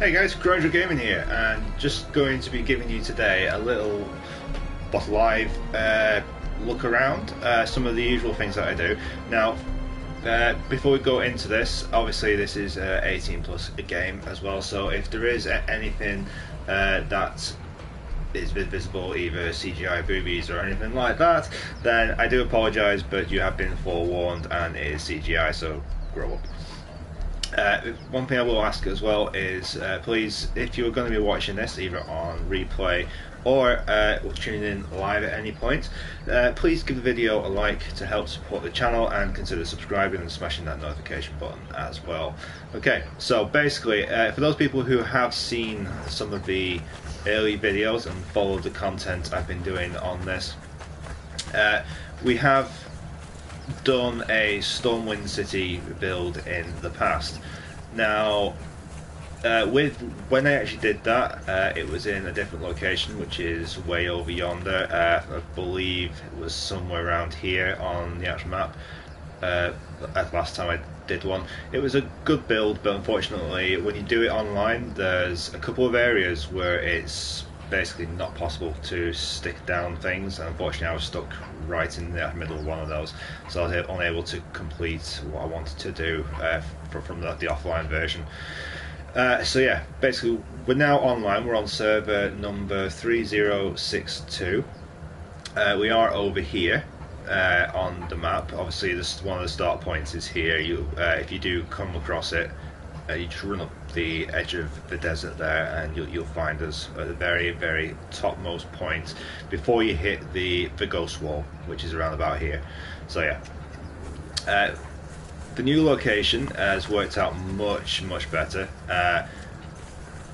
Hey guys, Conan Gaming here, and just going to be giving you today a little live look around some of the usual things that I do. Now, before we go into this, obviously this is 18 plus a game as well, so if there is anything that is visible, either CGI boobies or anything like that, then I do apologise, but you have been forewarned and it is CGI, so grow up. One thing I will ask as well is please, if you're going to be watching this either on replay or tuning in live at any point, please give the video a like to help support the channel, and consider subscribing and smashing that notification button as well. Okay, so basically for those people who have seen some of the early videos and followed the content I've been doing on this, we have done a Stormwind city build in the past. Now, when I actually did that, it was in a different location, which is way over yonder. I believe it was somewhere around here on the actual map. Last time I did one, it was a good build, but unfortunately, when you do it online, there's a couple of areas where it's basically not possible to stick down things, and unfortunately I was stuck right in the middle of one of those, so I was unable to complete what I wanted to do from the offline version. So yeah, basically we're now online. We're on server number 3062. We are over here on the map. Obviously this one of the start points is here. If you do come across it, you just run up the edge of the desert there, and you'll find us at the very topmost point before you hit the ghost wall, which is around about here. So yeah, the new location has worked out much better.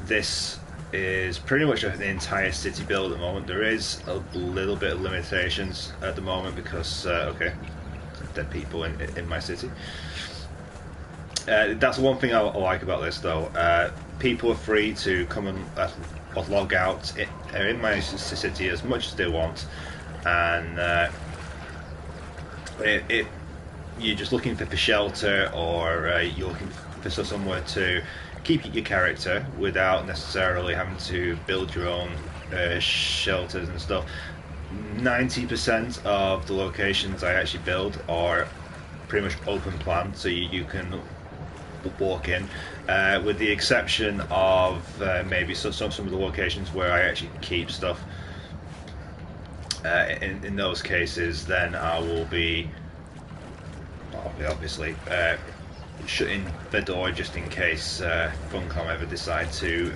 This is pretty much an entire city build at the moment. There is a little bit of limitations at the moment because okay, dead people in my city. That's one thing I like about this though. People are free to come and log out in my city as much as they want, and you're just looking for shelter, or you're looking for somewhere to keep your character without necessarily having to build your own shelters and stuff. 90% of the locations I actually build are pretty much open plan, so you can walk in, with the exception of maybe some of the locations where I actually keep stuff. In those cases, then I will be obviously shutting the door just in case Funcom ever decide to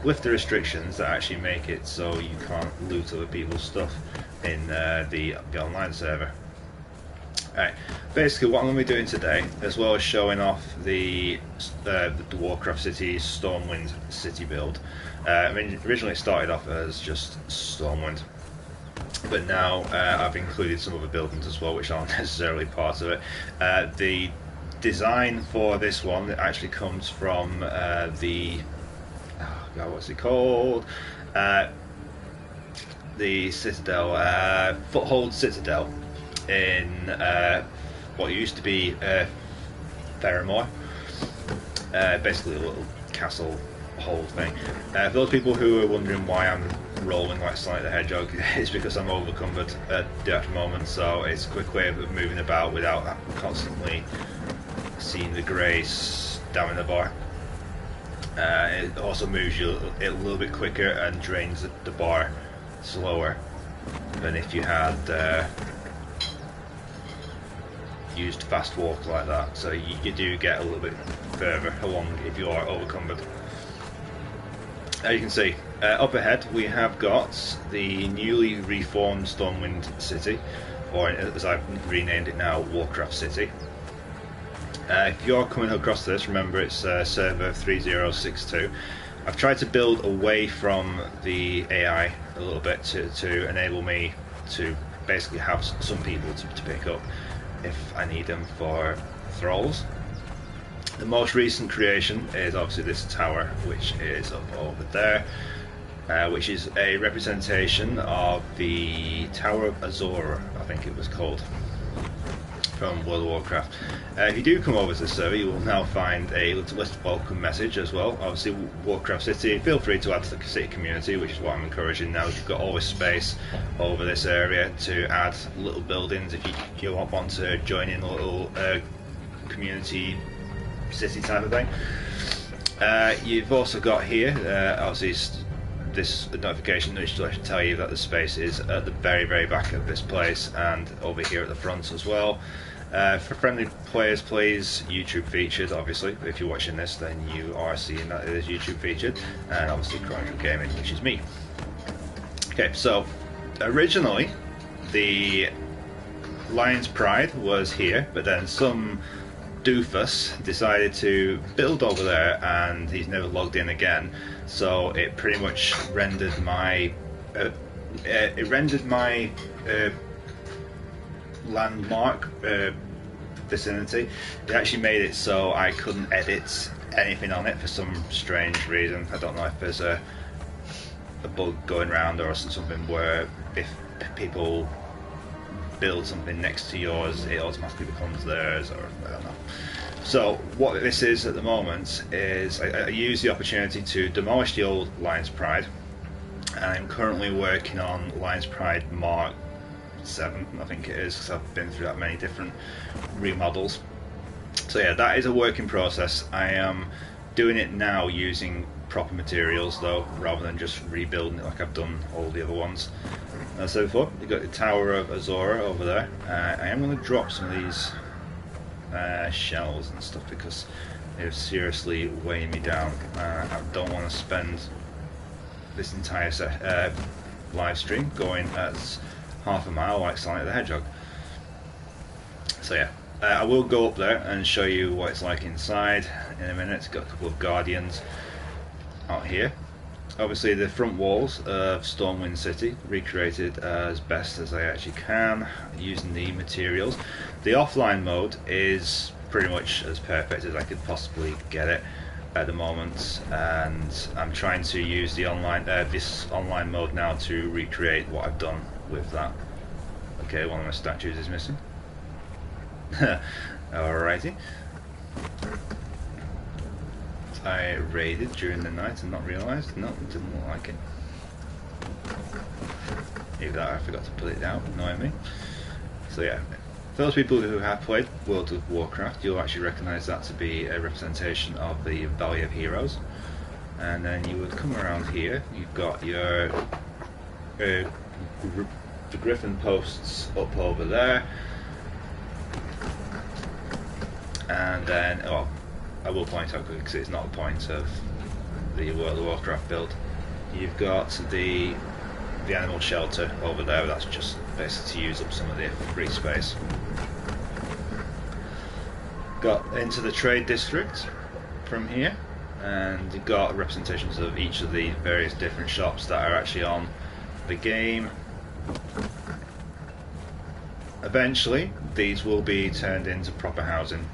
lift the restrictions that actually make it so you can't loot other people's stuff in the online server. Alright, basically what I'm going to be doing today, as well as showing off the Warcraft city Stormwind city build. I mean, originally it started off as just Stormwind, but now I've included some other buildings as well, which aren't necessarily part of it. The design for this one actually comes from the what's it called? The Citadel, Foothold Citadel in what used to be Theramore, basically a little castle hole thing. For those people who are wondering why I'm rolling like Sonic the Hedgehog, it's because I'm overcumbered at the actual moment, so it's a quick way of moving about without constantly seeing the grace down in the bar. It also moves you a little bit quicker and drains the bar slower than if you had used fast walk like that, so you do get a little bit further along if you are overcumbered. As you can see, up ahead we have got the newly reformed Stormwind city, or as I've renamed it now, Warcraft City. If you're coming across this, remember it's server 3062. I've tried to build away from the AI a little bit to enable me to basically have some people to pick up if I need them for thralls. The most recent creation is obviously this tower, which is up over there, which is a representation of the Tower of Azure, I think it was called, from World of Warcraft. If you do come over to the server, you will now find a little welcome message as well. Obviously, Warcraft City, feel free to add to the city community, which is what I'm encouraging now. You've got all this space over this area to add little buildings if you want to join in a little community city type of thing. You've also got here, obviously, this notification which should tell you that the space is at the very back of this place and over here at the front as well. For friendly players, please, YouTube featured. Obviously, if you're watching this, then you are seeing that it is YouTube featured, and obviously Conan Gaming, which is me. Okay, so originally the Lion's Pride was here, but then some doofus decided to build over there, and he's never logged in again. So it pretty much rendered my landmark vicinity. It actually made it so I couldn't edit anything on it for some strange reason. I don't know if there's a bug going around or something where if people build something next to yours, it automatically becomes theirs, or I don't know. So what this is at the moment is I use the opportunity to demolish the old Lion's Pride, and I'm currently working on Lion's Pride Mark 7, I think it is, because I've been through that many different remodels. So yeah, that is a work in process. I am doing it now using proper materials though, rather than just rebuilding it like I've done all the other ones. As I said before, you've got the Tower of Azure over there. I am going to drop some of these shells and stuff because they're seriously weighing me down. I don't want to spend this entire live stream going at half a mile like Sonic the Hedgehog. So yeah, I will go up there and show you what it's like inside in a minute. It's got a couple of guardians out here. Obviously the front walls of Stormwind City recreated as best as I actually can using the materials. The offline mode is pretty much as perfect as I could possibly get it at the moment, and I'm trying to use the online this online mode now to recreate what I've done with that. Okay, one of my statues is missing. Alrighty. I raided during the night and not realised. No, it didn't look like it. Either that or I forgot to put it down, annoying me. So yeah, for those people who have played World of Warcraft, you'll actually recognise that to be a representation of the Valley of Heroes. And then you would come around here, you've got your the Griffin posts up over there. And then, oh, I will point out quickly because it's not a point of the World of Warcraft build. You've got the animal shelter over there. That's just basically to use up some of the free space. Got into the trade district from here, and you've got representations of each of the various different shops that are actually on the game. Eventually, these will be turned into proper housing,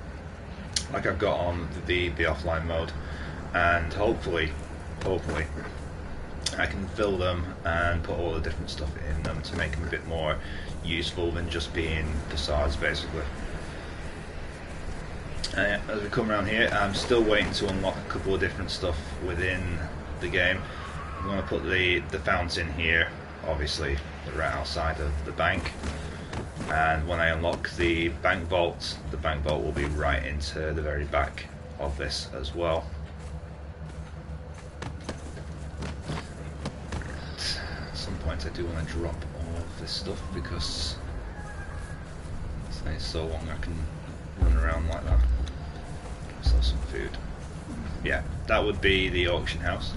like I've got on the offline mode, and hopefully I can fill them and put all the different stuff in them to make them a bit more useful than just being facades basically. As we come around here, I'm still waiting to unlock a couple of different stuff within the game. I'm going to put the fountain here, obviously right outside of the bank. And when I unlock the bank vault will be right into the very back of this as well. At some point I do want to drop all of this stuff because it's so long I can run around like that. Sell some food. Yeah, that would be the auction house.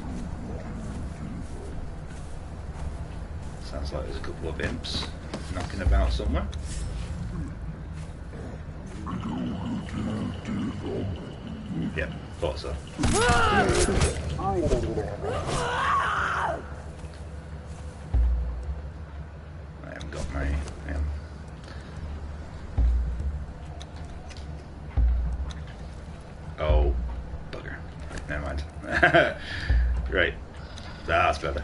Sounds like there's a couple of imps knocking about somewhere. Yep, thought so. I haven't got my... Oh, bugger. Never mind. Right, that's better.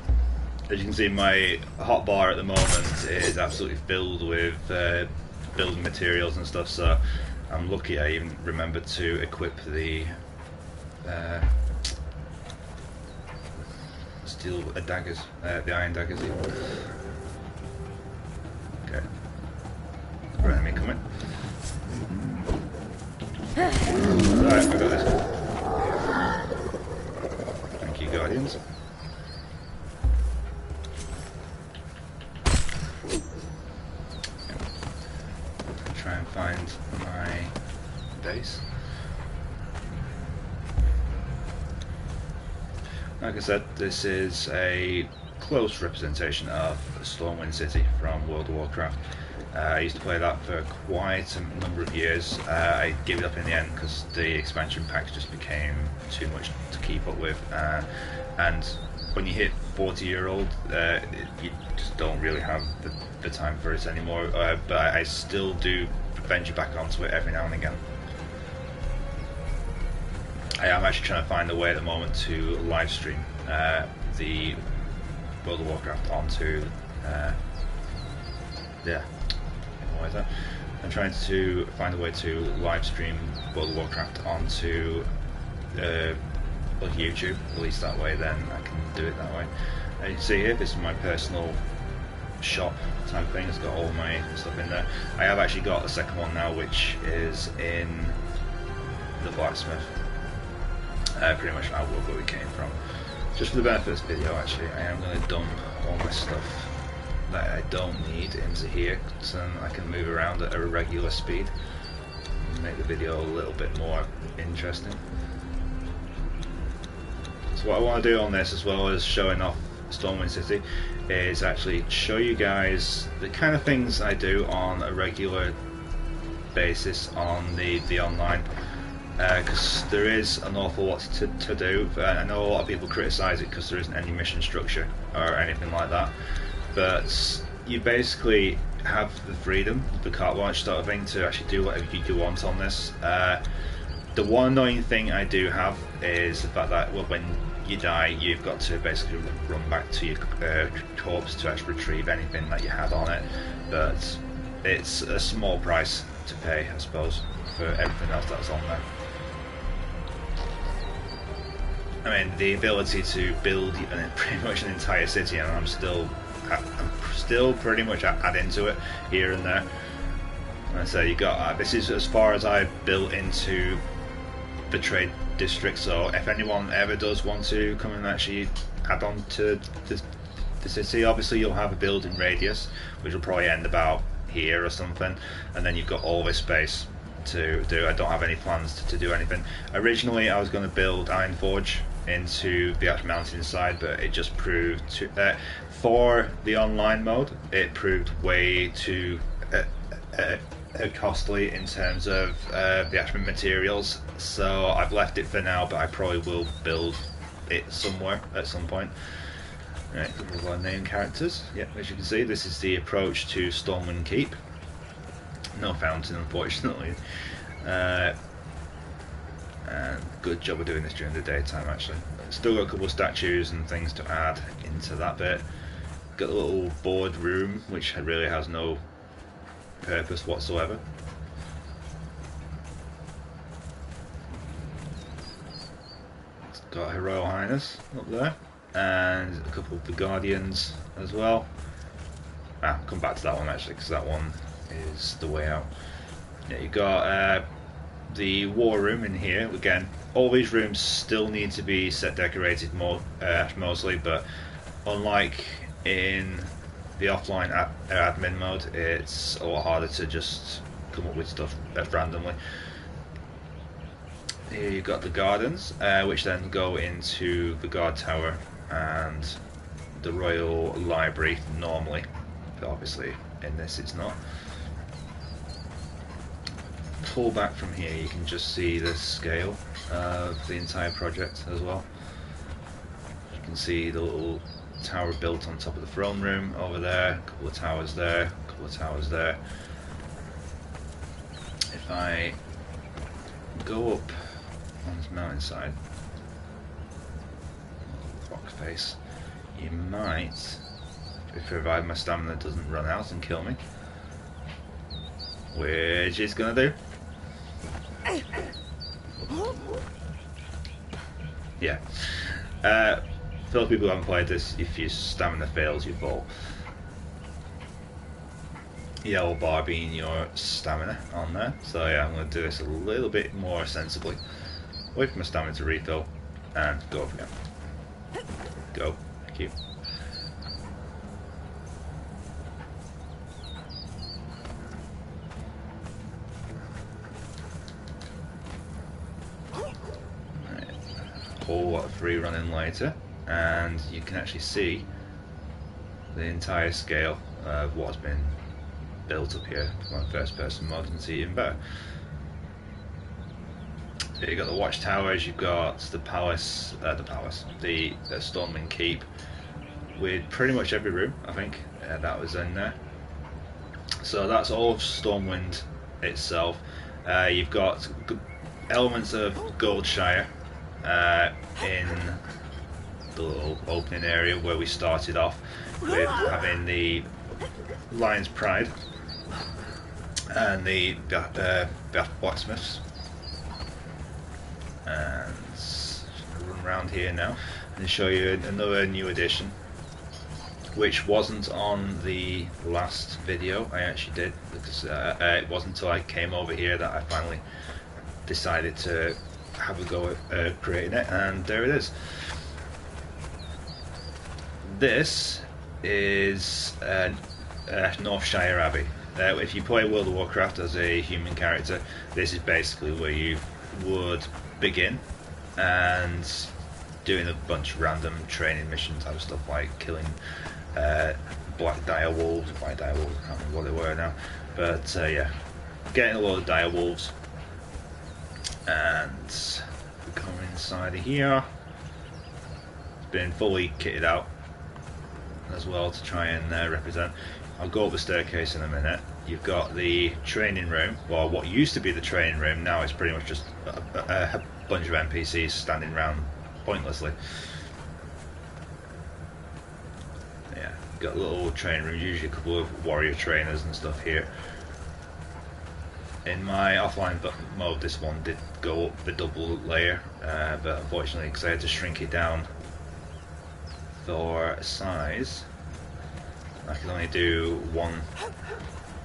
As you can see, my hotbar at the moment is absolutely filled with building materials and stuff. So I'm lucky I even remembered to equip the steel daggers, the iron daggers even. Okay. Another enemy coming. Right, I got this. Thank you, Guardians. Try and find my base. Like I said, this is a close representation of Stormwind City from World of Warcraft. I used to play that for quite a number of years. I gave it up in the end because the expansion packs just became too much to keep up with. And when you hit 40-year-old, you just don't really have the time for it anymore. But I still do venture back onto it every now and again. I am actually trying to find a way at the moment to live stream the World of Warcraft onto what is that? I'm trying to find a way to live stream World of Warcraft onto YouTube, at least that way then I can do it that way. As you can see here, this is my personal shop type thing. It's got all my stuff in there. I have actually got a second one now, which is in the Blacksmith, pretty much outlook where we came from. Just for the benefit of this video, actually, I am going to dump all my stuff that I don't need into here, so I can move around at a regular speed and make the video a little bit more interesting. So what I want to do on this, as well as showing off Stormwind City, is actually show you guys the kind of things I do on a regular basis on the online, because there is an awful lot to do. I know a lot of people criticise it because there isn't any mission structure or anything like that, but you basically have the freedom, the carte blanche sort of thing, to actually do whatever you want on this. The one annoying thing I do have is the fact that, well, when you die, you've got to basically run back to your corpse to actually retrieve anything that you had on it, but it's a small price to pay, I suppose, for everything else that's on there. I mean, the ability to build pretty much an entire city, and I'm still pretty much adding to it here and there. And so you got this is as far as I built into the trade district. So if anyone ever does want to come and actually add on to the city, obviously you'll have a building radius, which will probably end about here or something, and then you've got all this space to do. I don't have any plans to do anything. Originally I was going to build Ironforge into the actual mountainside, but it just proved too, for the online mode, it proved way too costly in terms of the actual materials, so I've left it for now, but I probably will build it somewhere at some point. Right, a couple of our name characters. Yep, as you can see, this is the approach to Stormwind Keep. No fountain, unfortunately. And good job of doing this during the daytime, actually. Still got a couple of statues and things to add into that bit. Got a little board room, which really has no purpose whatsoever. It's got Her Royal Highness up there, and a couple of the Guardians as well. I'll come back to that one actually, because that one is the way out. Yeah, you got the war room in here. Again, all these rooms still need to be set decorated more, mostly, but unlike in the offline admin mode, it's a lot harder to just come up with stuff randomly. Here you've got the gardens, which then go into the guard tower and the royal library normally, but obviously in this it's not. Pull back from here, you can just see the scale of the entire project as well. You can see the little tower built on top of the throne room over there, a couple of towers there, a couple of towers there. If I go up on this mountainside, rock face, you might, if provided my stamina doesn't run out and kill me, which is gonna do. Yeah. For those people who haven't played this, if your stamina fails, you fall. Yellow bar being your stamina on there. So yeah, I'm going to do this a little bit more sensibly. Wait for my stamina to refill and go up again. Go. Thank you. Right. A whole lot of free running later, and you can actually see the entire scale of what's been built up here from first person mode, and see even better. Here you've got the watchtowers, you've got the palace, the Stormwind keep, with pretty much every room, I think, that was in there. So that's all of Stormwind itself. You've got elements of Goldshire in the little opening area where we started off with having the Lion's Pride and the Blacksmiths. And I'll run around here now and show you another new addition, which wasn't on the last video I actually did, because it wasn't until I came over here that I finally decided to have a go at creating it, and there it is. This is Northshire Abbey. If you play World of Warcraft as a human character, this is basically where you would begin, and doing a bunch of random training missions, type of stuff like killing black dire wolves, I can't remember what they were now, but yeah, getting a load of dire wolves. And we come inside of here. It's been fully kitted out as well to try and represent. I'll go up the staircase in a minute. You've got the training room, well, what used to be the training room, now it's pretty much just a bunch of NPCs standing around pointlessly. Yeah, you've got little training rooms, usually a couple of warrior trainers and stuff here. In my offline mode, this one did go up the double layer, but unfortunately, because I had to shrink it down for size, I can only do one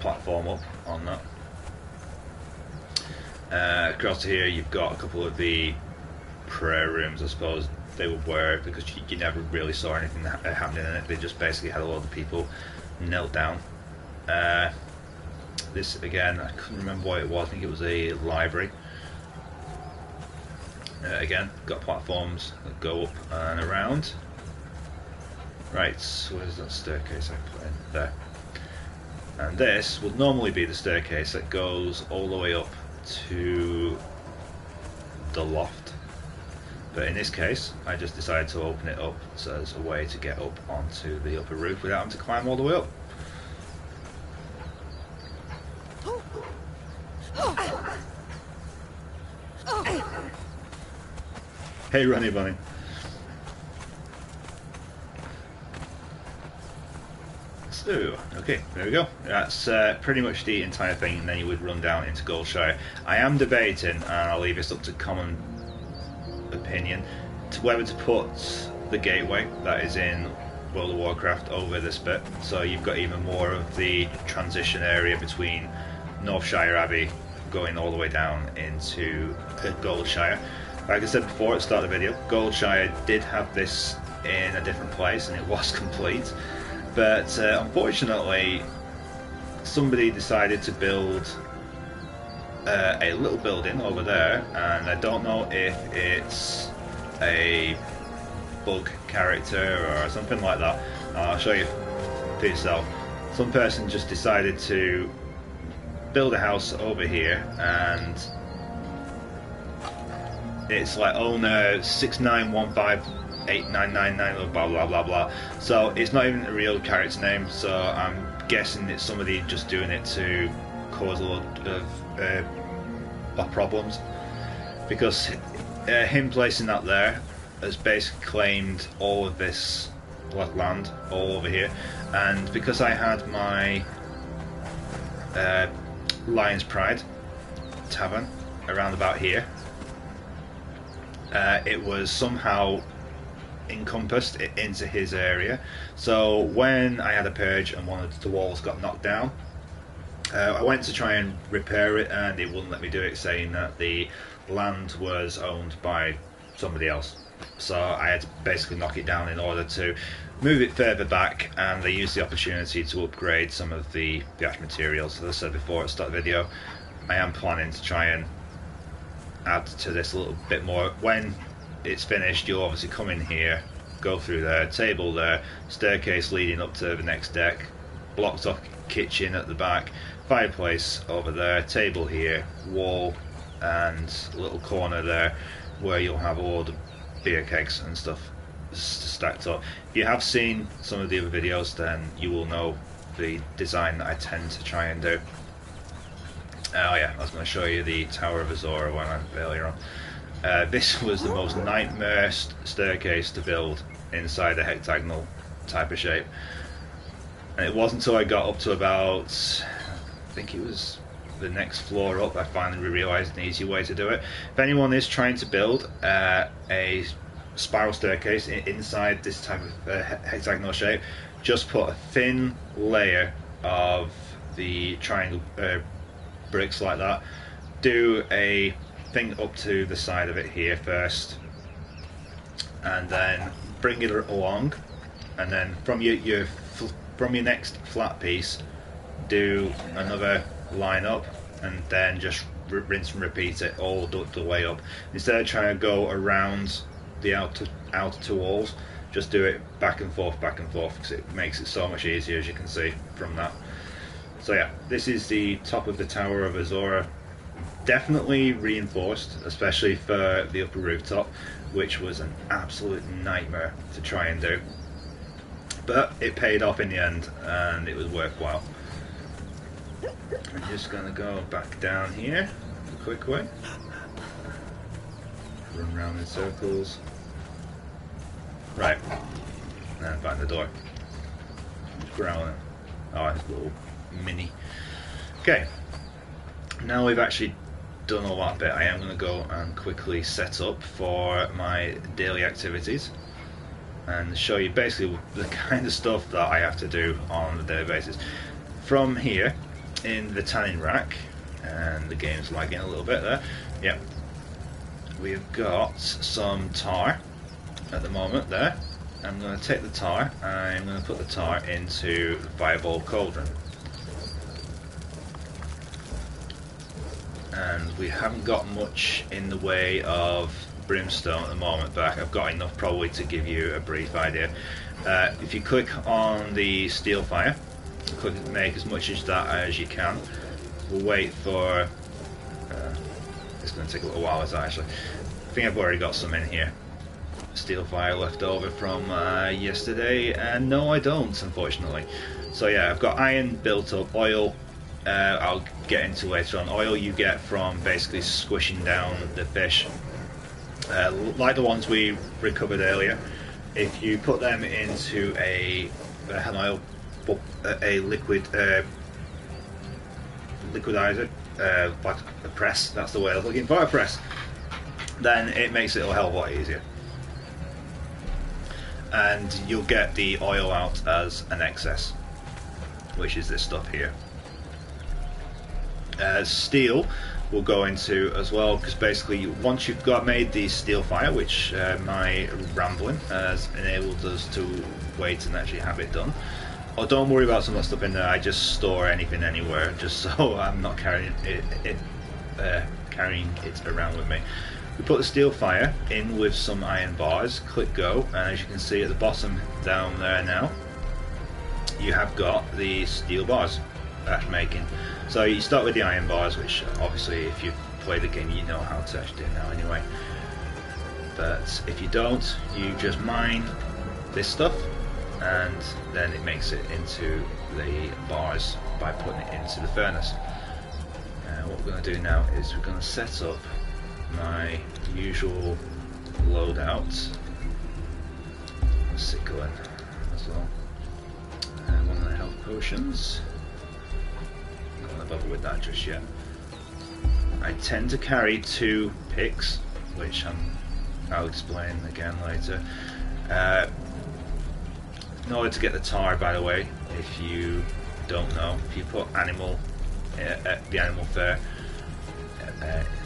platform up on that. Across here you've got a couple of the prayer rooms, I suppose they were, because you never really saw anything happening in it. They just basically had a lot of people knelt down. This again, I couldn't remember what it was, I think it was a library. Again, got platforms that go up and around. Right, so where's that staircase I put in? There. And this would normally be the staircase that goes all the way up to the loft. But in this case, I just decided to open it up so there's a way to get up onto the upper roof without having to climb all the way up. Hey, Runny Bunny. So, okay, there we go. That's pretty much the entire thing, and then you would run down into Goldshire. I am debating, and I'll leave this up to common opinion, to whether to put the gateway that is in World of Warcraft over this bit, so you've got even more of the transition area between Northshire Abbey going all the way down into Goldshire. Like I said before at the start of the video, Goldshire did have this in a different place and it was complete, but unfortunately somebody decided to build a little building over there, and I don't know if it's a bug character or something like that. I'll show you for yourself. Some person just decided to build a house over here, and it's like owner 69158999 blah blah blah blah. So it's not even a real character name, so I'm guessing it's somebody just doing it to cause a lot of problems, because him placing that there has basically claimed all of this land all over here. And because I had my Lion's Pride tavern around about here. It was somehow encompassed into his area, so when I had a purge and one of the walls got knocked down, I went to try and repair it and it wouldn't let me do it, saying that the land was owned by somebody else. So I had to basically knock it down in order to move it further back, and I used the opportunity to upgrade some of the ash materials. As I said before at the start of the video, I am planning to try and add to this a little bit more. When it's finished, you'll obviously come in here, go through there, table there, staircase leading up to the next deck, blocked off kitchen at the back, fireplace over there, table here, wall, and a little corner there where you'll have all the beer kegs and stuff stacked up. If you have seen some of the other videos, then you will know the design that I tend to try and do. Oh yeah, I was going to show you the Tower of Azure one earlier on. This was the most nightmare staircase to build inside a hexagonal type of shape, and it wasn't until I got up to about, I think it was the next floor up, I finally realised an easy way to do it. If anyone is trying to build a spiral staircase inside this type of hexagonal shape, just put a thin layer of the triangle bricks like that. Do a thing up to the side of it here first, and then bring it along, and then from your next flat piece, do another line up, and then just rinse and repeat it all the way up. Instead of trying to go around the outer two walls, just do it back and forth, because it makes it so much easier, as you can see from that. So yeah, this is the top of the Tower of Azure. Definitely reinforced, especially for the upper rooftop, which was an absolute nightmare to try and do. But it paid off in the end, and it was worthwhile. I'm just going to go back down here the quick way. Run around in circles. Right. And find the door. Just growling. Oh, it's a little mini. Okay. Now we've actually done all that bit, I am going to go and quickly set up for my daily activities and show you basically the kind of stuff that I have to do on a daily basis. From here, in the tanning rack, and the game's lagging a little bit there, yep, we've got some tar at the moment there. I'm going to take the tar, I'm going to put the tar into the fireball cauldron. And we haven't got much in the way of brimstone at the moment, but I've got enough probably to give you a brief idea. If you click on the steel fire, make as much of that as you can. We'll wait for it's going to take a little while, is that actually. I think I've already got some in here. Steel fire left over from yesterday, and no I don't, unfortunately. So yeah, I've got iron built up, oil I'll get into later on. Oil you get from basically squishing down the fish, like the ones we recovered earlier. If you put them into a liquid liquidizer, like a press, that's the way I was looking for, a press, then it makes it a hell of a lot easier. And you'll get the oil out as an excess, which is this stuff here. Steel will go into as well, because basically once you've made the steel fire, which my rambling has enabled us to wait and actually have it done. Oh, don't worry about some of that stuff in there, I just store anything anywhere just so I'm not carrying it around with me. We put the steel fire in with some iron bars, click go, and as you can see at the bottom down there now, you have got the steel bars that's making. So you start with the iron bars, which obviously if you've played the game you know how to actually do now anyway. But if you don't, you just mine this stuff and then it makes it into the bars by putting it into the furnace. What we're going to do now is we're going to set up my usual loadout. Let's go in as well. And one of the health potions. not going to bother with that just yet. I tend to carry 2 picks, which I'll explain again later. In order to get the tar, by the way, if you don't know, if you put animal, the animal fur,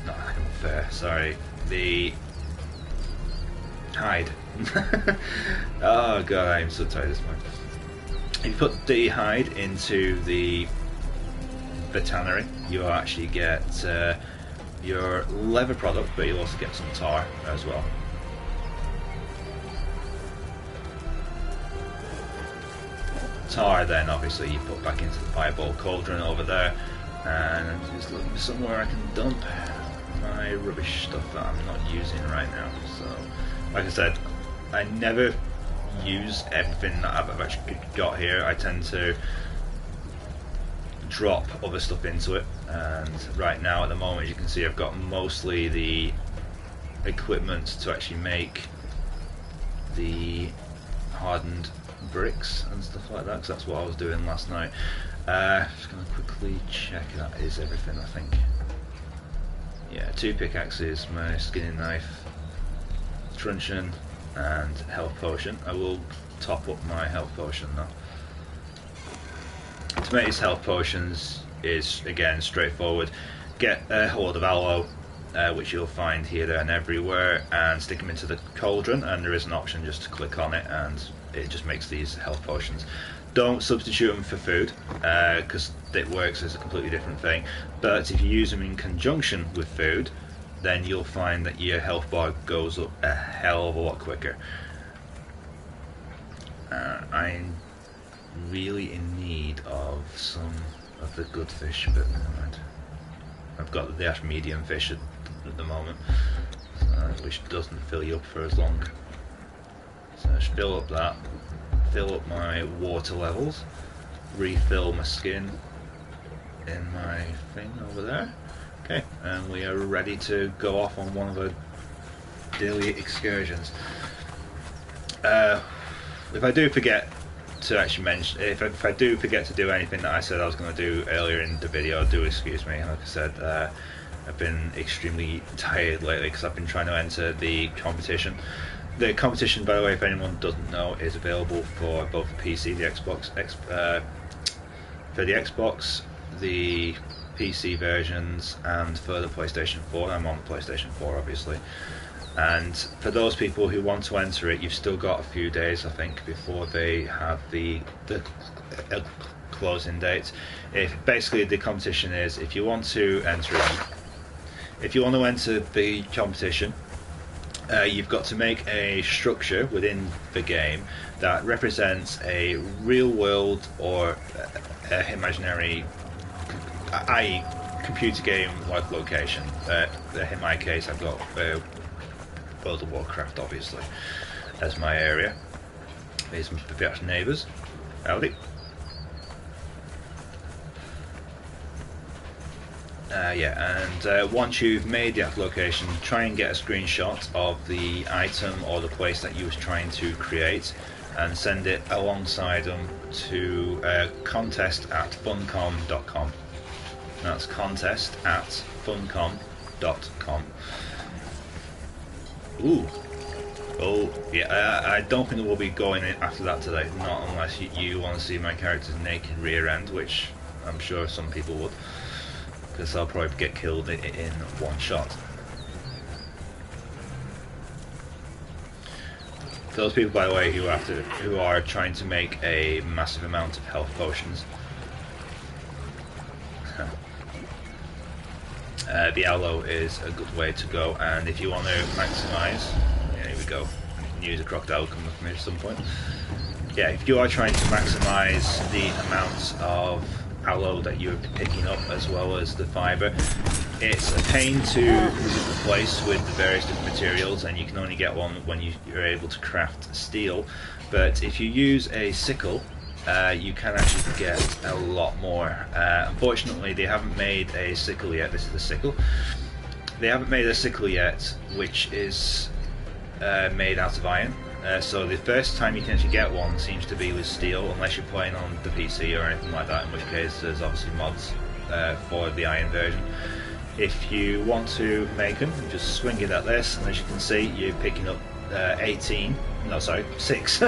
not animal fur, sorry, the hide. Oh god, I'm so tired this morning. If you put the hide into the tannery, you'll actually get your leather product, but you'll also get some tar as well. Tar then obviously you put back into the fireball cauldron over there, and I'm just looking for somewhere I can dump my rubbish stuff that I'm not using right now. So like I said, I never use everything that I've actually got here. I tend to drop other stuff into it, and right now at the moment, as you can see, I've got mostly the equipment to actually make the hardened bricks and stuff like that, because that's what I was doing last night. Just going to quickly check that is everything, I think. Yeah, 2 pickaxes, my skinning knife, truncheon, and health potion. I will top up my health potion now. To make these health potions is, again, straightforward. Get a hoard of aloe, which you'll find here, there and everywhere, and stick them into the cauldron, and there is an option just to click on it and it just makes these health potions. Don't substitute them for food, because it works as a completely different thing, but if you use them in conjunction with food, then you'll find that your health bar goes up a hell of a lot quicker. I'm really in need of some of the good fish, but never mind. I've got the medium fish at the moment, which doesn't fill you up for as long. So I should fill up that, fill up my water levels, refill my skin in my thing over there. Okay, and we are ready to go off on one of our daily excursions. If I do forget to actually mention, if I do forget to do anything that I said I was going to do earlier in the video, do excuse me. Like I said, I've been extremely tired lately because I've been trying to enter the competition. The competition, by the way, if anyone doesn't know, is available for both the PC, the Xbox, for the Xbox, the PC versions, and for the PlayStation 4. I'm on the PlayStation 4, obviously. And for those people who want to enter it, you've still got a few days, I think, before they have the closing date. Basically the competition is, if you want to enter it, if you want to enter the competition, you've got to make a structure within the game that represents a real world or imaginary, i.e. computer game like location. In my case, I've got World of Warcraft, obviously, as my area. Here's my perverse neighbours. Howdy. And once you've made that location, try and get a screenshot of the item or the place that you was trying to create, and send it alongside them to contest@funcom.com. That's contest@funcom.com. Ooh. Oh, yeah, I don't think we'll be going in after that today, not unless you want to see my character's naked rear end, which I'm sure some people would, because I'll probably get killed in one shot. For those people, by the way, who are trying to make a massive amount of health potions, the aloe is a good way to go, and if you want to maximise, yeah, here we go, you can use a crocodile come with me at some point. Yeah, if you are trying to maximise the amount of aloe that you're picking up as well as the fibre, it's a pain to replace with the various different materials, and you can only get one when you're able to craft steel. But if you use a sickle, you can actually get a lot more. Unfortunately, they haven't made a sickle yet. This is the sickle. They haven't made a sickle yet which is made out of iron. So the first time you can actually get one seems to be with steel, unless you're playing on the PC or anything like that, in which case there's obviously mods for the iron version. If you want to make them, just swing it at this, and as you can see, you're picking up 6,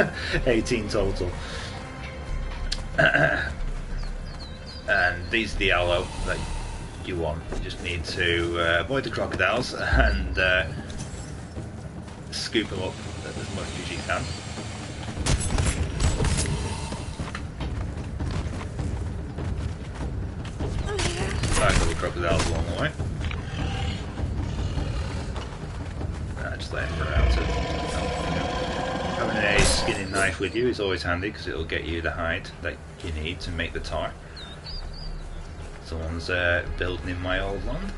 18 total. And these are the aloe that you want. You just need to avoid the crocodiles and scoop them up as much as you can. Back all the crocodiles along the way. Just let him run out of. Having a skinning knife with you is always handy because it'll get you the hide that you need to make the tar. Someone's building in my old land.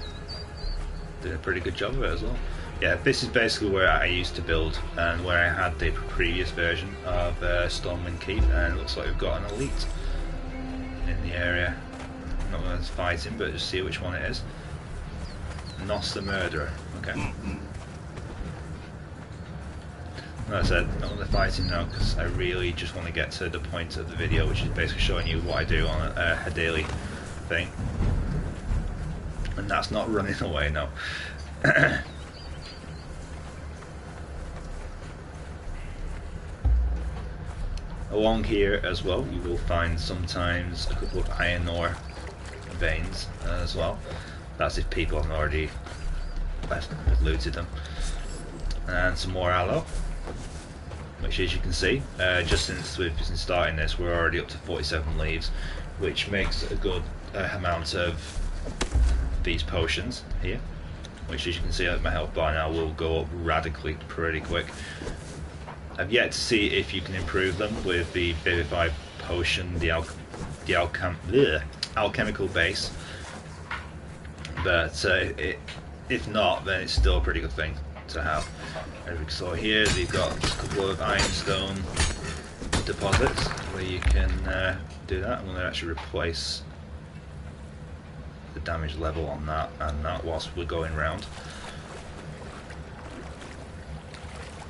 Doing a pretty good job of it as well. Yeah, this is basically where I used to build and where I had the previous version of Stormwind Keep, and it looks like we've got an elite in the area. I'm not going to fight him, but just see which one it is. Nos the Murderer. Okay. Like I said, I'm going to fight him now because I really just want to get to the point of the video, which is basically showing you what I do on a daily thing. And that's not running away, no. Along here as well, you will find sometimes a couple of iron ore veins as well. That's if people haven't already looted them. And some more aloe, which, as you can see, just since we've been starting this, we're already up to 47 leaves, which makes a good amount of these potions here, which, as you can see, my health bar now will go up radically pretty quick. I've yet to see if you can improve them with the Vivified potion, the alchemical base, but if not, then it's still a pretty good thing to have. As we saw here, you've got a couple of ironstone deposits where you can do that. I'm going to actually replace the damage level on that and that whilst we're going round.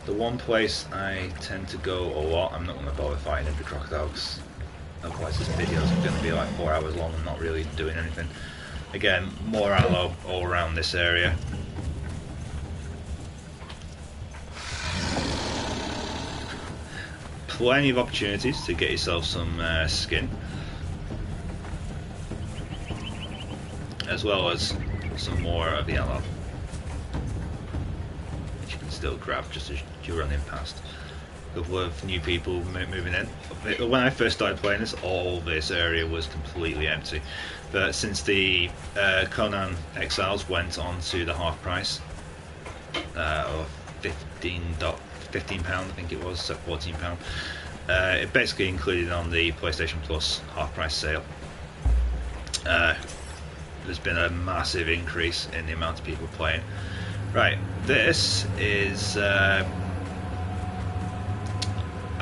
The one place I tend to go a lot, I'm not going to bother fighting the crocodiles, otherwise this video is going to be like 4 hours long and not really doing anything. Again, more aloe all around this area. Plenty of opportunities to get yourself some skin, as well as some more of the aloe, which you can still grab just as you're running past. A couple of new people moving in. When I first started playing this, all this area was completely empty, but since the Conan Exiles went on to the half price of £15, I think it was, so £14, it basically included on the PlayStation Plus half price sale. There's been a massive increase in the amount of people playing. Right, this is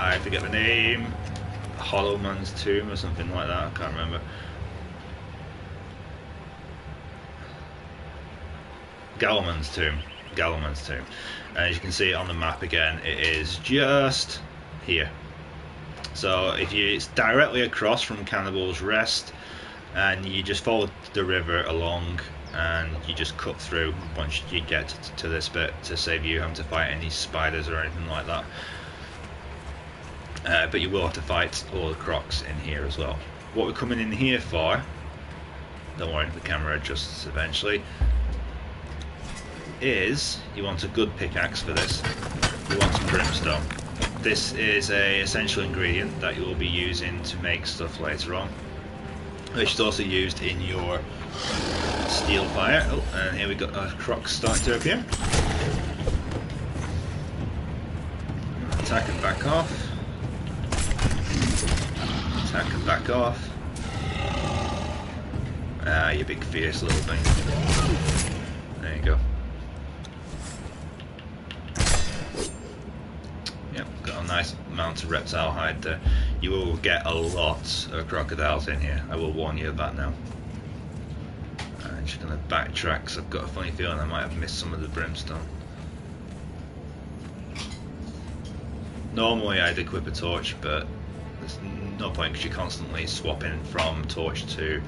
I forget the name, Hollowman's Tomb or something like that, I can't remember. Galloman's Tomb. And as you can see on the map again, it is just here. So it's directly across from Cannibal's Rest, and you just follow the river along and you just cut through once you get to this bit to save you having to fight any spiders or anything like that. But you will have to fight all the crocs in here as well. What we're coming in here for, don't worry, the camera adjusts eventually, is you want a good pickaxe for this. You want some brimstone. This is a essential ingredient that you will be using to make stuff later on, which is also used in your steel fire. Oh, and here we got our crocs starting to appear. Attack and back off. Attack and back off. Ah, you big fierce little thing. There you go. Yep, got a nice amount of reptile hide there. You will get a lot of crocodiles in here, I will warn you of that now. I'm just going to backtrack because I've got a funny feeling I might have missed some of the brimstone. Normally I'd equip a torch, but there's no point because you're constantly swapping from torch to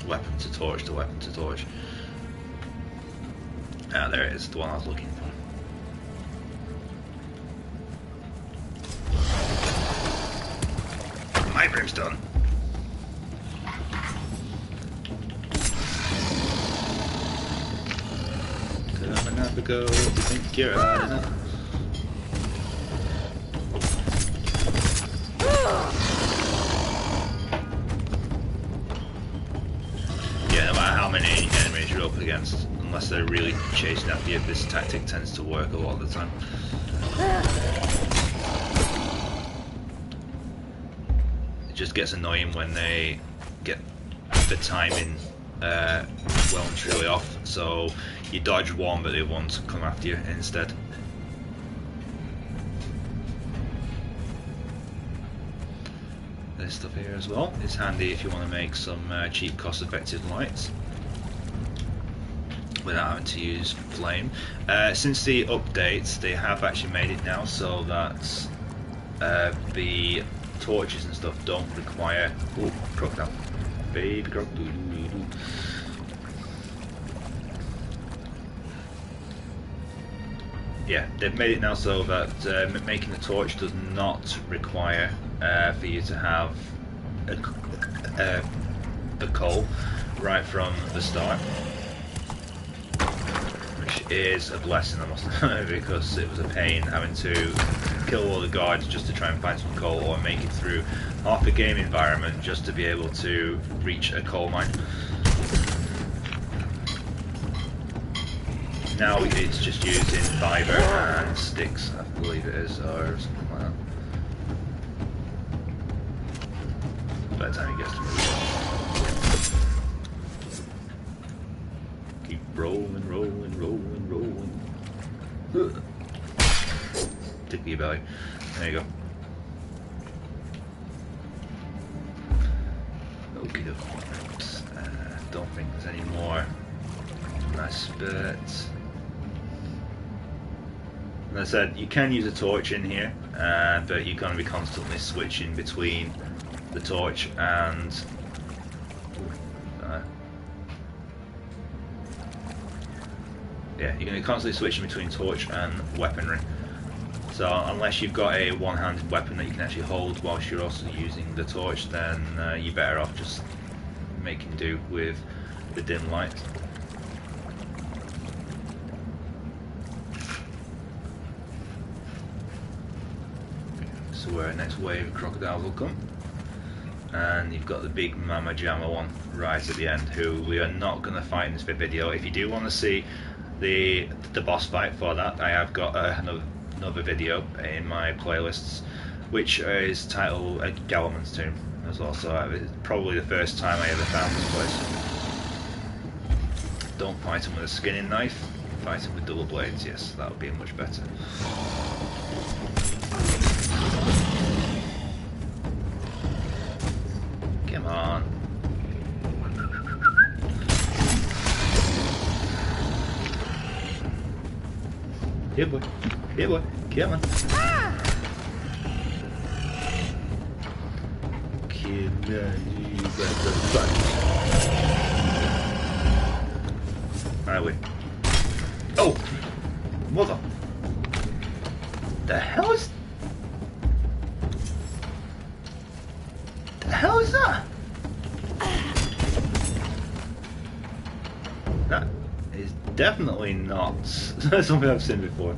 weapon to torch to weapon to torch. Ah, there it is, the one I was looking for. My brimstone. Come and have a go. You think you're hard enough? Yeah, no matter how many enemies you're up against, unless they're really chasing after you, this tactic tends to work a lot of the time. It just gets annoying when they get the timing well and truly off, so you dodge one but the other ones come after you instead. This stuff here as well is handy if you want to make some cheap cost effective lights without having to use flame. Since the updates, they have actually made it now so that the torches and stuff don't require... Oh, crocodile. Baby crocodile. Yeah, they've made it now so that making a torch does not require for you to have a coal right from the start, which is a blessing, I must admit, because it was a pain having to kill all the guards just to try and find some coal, or make it through half a game environment just to be able to reach a coal mine. Now it's just using fibre and sticks, I believe it is, or something like that. By the time he gets to move. Keep rolling, rolling, rolling, rolling. Tickle your belly. There you go. Okie dokie. Don't think there's any more nice bits. As I said, you can use a torch in here, but you're going to be constantly switching between the torch and yeah, you're going to be constantly switching between torch and weaponry. So unless you've got a one-handed weapon that you can actually hold whilst you're also using the torch, then you're better off just making do with the dim light. So where our next wave of crocodiles will come. And you've got the big Mama Jamma one right at the end, who we are not going to fight in this video. If you do want to see the boss fight for that, I have got another video in my playlists, which is titled Galliman's Tomb as well. So it's probably the first time I ever found this place. Don't fight him with a skinning knife, fight him with double blades. Yes, that would be much better. Come on. Here boy, come on. You better fight. I win. Oh! Mother! The hell is... The hell is that? That is definitely not something I've seen before.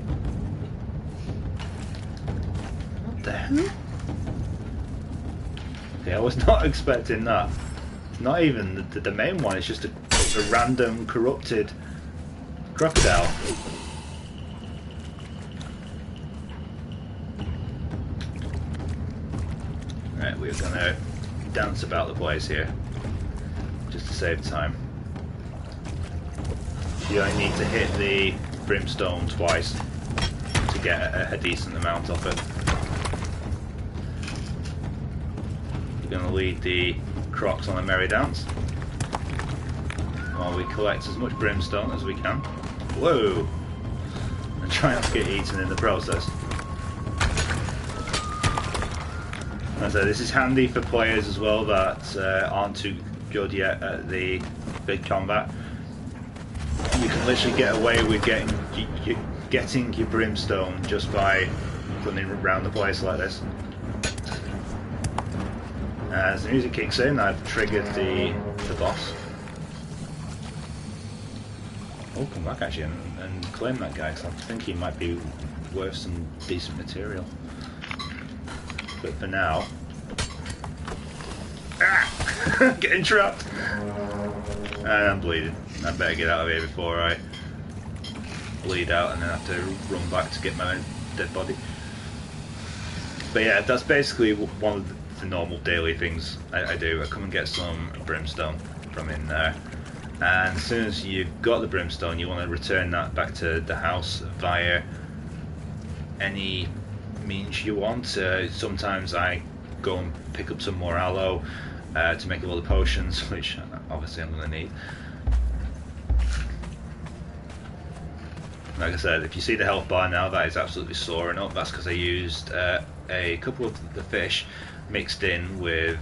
What the hell? Okay, I was not expecting that. It's not even the main one, it's just a random corrupted crocodile. Right, we're gonna dance about the place here, just to save time. You only need to hit the brimstone twice to get a decent amount of it. We're going to lead the crocs on a merry dance while we collect as much brimstone as we can. Whoa! And try not to get eaten in the process. As I said, this is handy for players as well that aren't too good yet at the big combat. You can literally get away with getting your brimstone just by running around the place like this. As the music kicks in, I've triggered the boss. I'll come back actually and claim that guy, because I think he might be worth some decent material. But for now... Ah! Getting trapped! And I'm bleeding. I better get out of here before I bleed out and then have to run back to get my own dead body. But yeah, that's basically one of the normal daily things I do. I come and get some brimstone from in there. And as soon as you've got the brimstone, you want to return that back to the house via any means you want. Sometimes I go and pick up some more aloe to make all the potions, which obviously I'm going to need. Like I said, if you see the health bar now, that is absolutely soaring up. That's because I used a couple of the fish mixed in with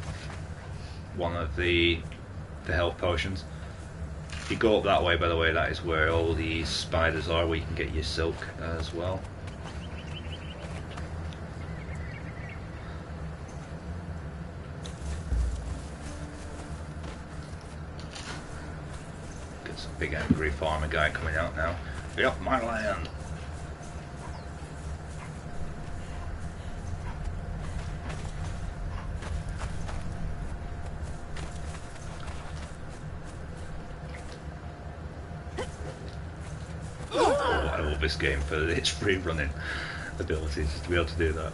one of the health potions. If you go up that way, by the way, that is where all the spiders are, where you can get your silk as well. Get some big angry farmer guy coming out now. Get off my land! This game for its free running abilities, just to be able to do that.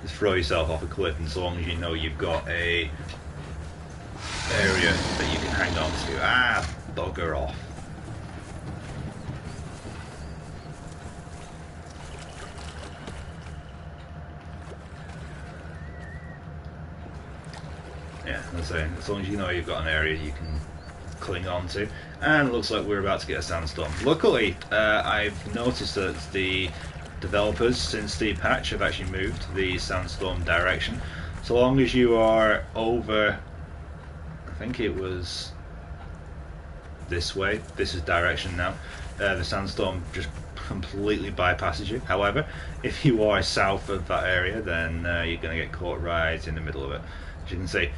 Just throw yourself off a cliff, and so long as you know you've got a area that you can hang on to. Bugger off. Yeah, as I say, as long as you know you've got an area you can cling on to. And it looks like we're about to get a sandstorm. Luckily, I've noticed that the developers, since the patch, have actually moved the sandstorm direction. So long as you are over, I think it was this way, this is direction now, the sandstorm just completely bypasses you. However, if you are south of that area, then you're going to get caught right in the middle of it. As you can see,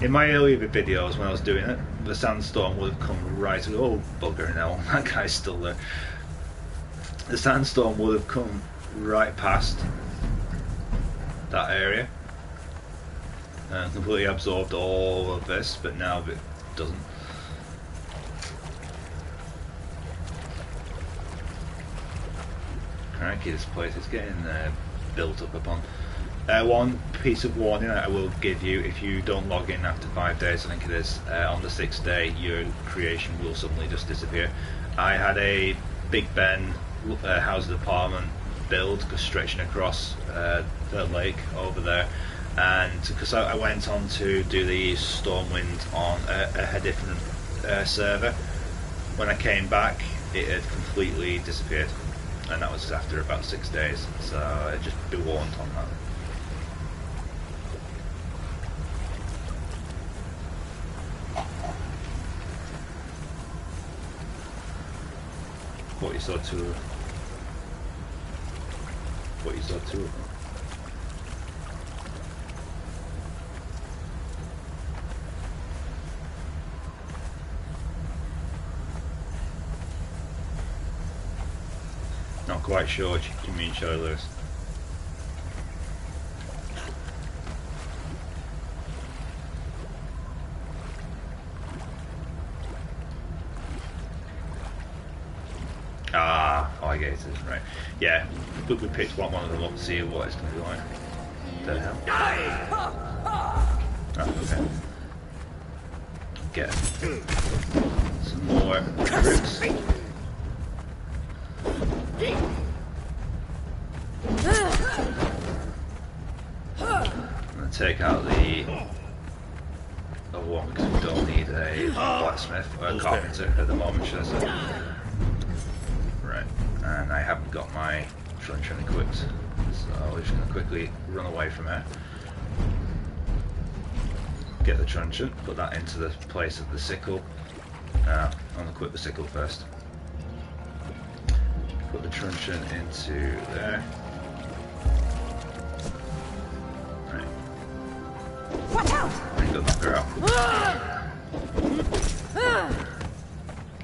in my earlier videos when I was doing it, the sandstorm would have come right... Oh, bugger now, that guy's still there. The sandstorm would have come right past that area and completely absorbed all of this, but now it doesn't. Crikey, this place is getting built up upon. One piece of warning I will give you: if you don't log in after 5 days, I think it is, on the 6th day your creation will suddenly just disappear. I had a Big Ben housing apartment build stretching across the lake over there, and because I went on to do the Stormwind on a different server, when I came back it had completely disappeared, and that was after about 6 days, so just be warned on that. What you saw two of them. Not quite sure what you mean, Charlie Lewis. I guess it's right. Yeah, but we picked one of them up to see what it's going to be like. The hell? Oh, okay. Get some more troops. I'm going to take out the other one because we don't need a blacksmith or a carpenter at the moment, should I say. Right, and I haven't got my truncheon equipped, so we're just going to quickly run away from here. get the truncheon, put that into the place of the sickle. I'm going to equip the sickle first. Put the truncheon into there. Right. Watch out! And go knock her out.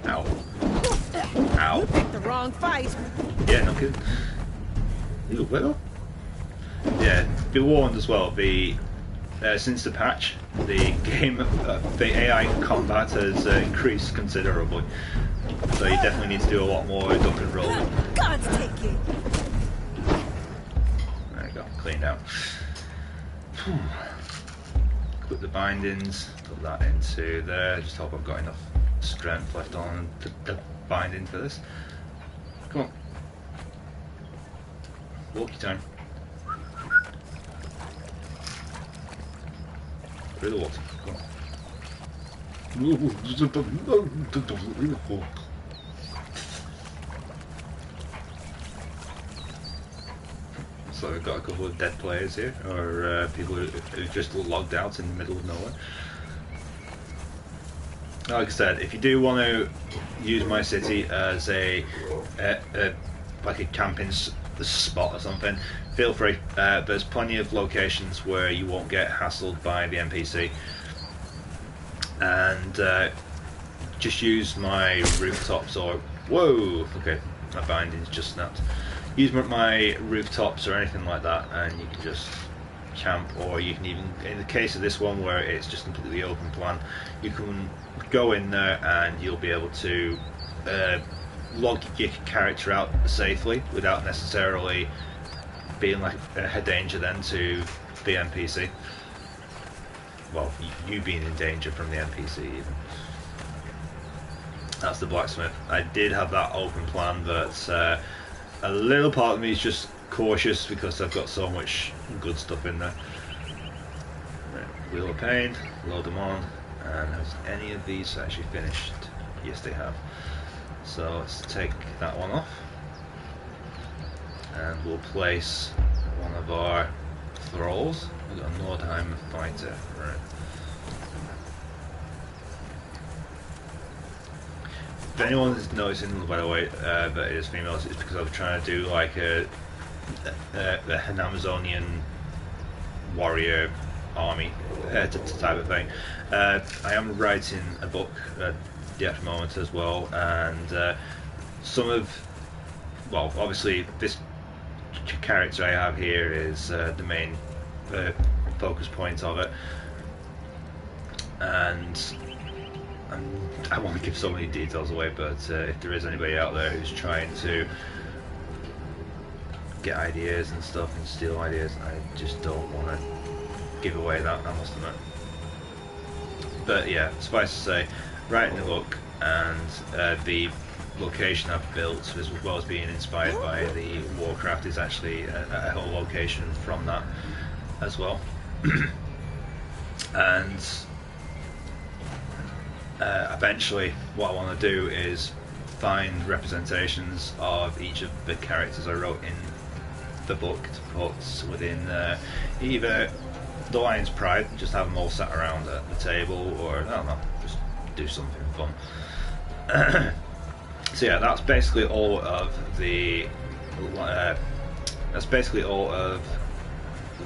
Ow. Ow. You picked the wrong fight. Yeah, no kidding. Ooh, well. Yeah, be warned as well, since the patch, the AI combat has increased considerably. So you definitely need to do a lot more duck and roll. God's taking. There you go, cleaned out. Put the bindings, put that into there. Just hope I've got enough strength left on the binding for this. Come on. Walkie time. Through the water. Come on. So we've got a couple of dead players here, or people who just logged out in the middle of nowhere. Like I said, if you do want to use my city as like a camping spot or something, feel free. There's plenty of locations where you won't get hassled by the NPC, and just use my rooftops or whoa, okay, my binding's just snapped. Use my rooftops or anything like that, and you can just camp, or you can even, in the case of this one where it's just completely open plan, you can go in there and you'll be able to log your character out safely without necessarily being like a danger then to the NPC. Well, you being in danger from the NPC even. That's the blacksmith. I did have that open plan, but a little part of me is just cautious because I've got so much good stuff in there. Right, Wheel of Pain, load them on, and has any of these actually finished? Yes, they have. So let's take that one off, and we'll place one of our thralls. We've got a Nordheim fighter, right. If anyone is noticing, by the way, that it is females, it's because I was trying to do like an Amazonian warrior army type of thing. I am writing a book at the moment as well, and some of, well, obviously this character I have here is the main focus point of it, and I won't give so many details away, but if there is anybody out there who's trying to get ideas and stuff and steal ideas, I just don't want to give away that, I must admit. But yeah, suffice to say, writing the book and the location I've built, as well as being inspired by the Warcraft, is actually a whole location from that as well. And eventually what I want to do is find representations of each of the characters I wrote in the book to put within either the Lion's Pride, just have them all sat around at the table, or I don't know, just do something fun. So yeah, that's basically all of the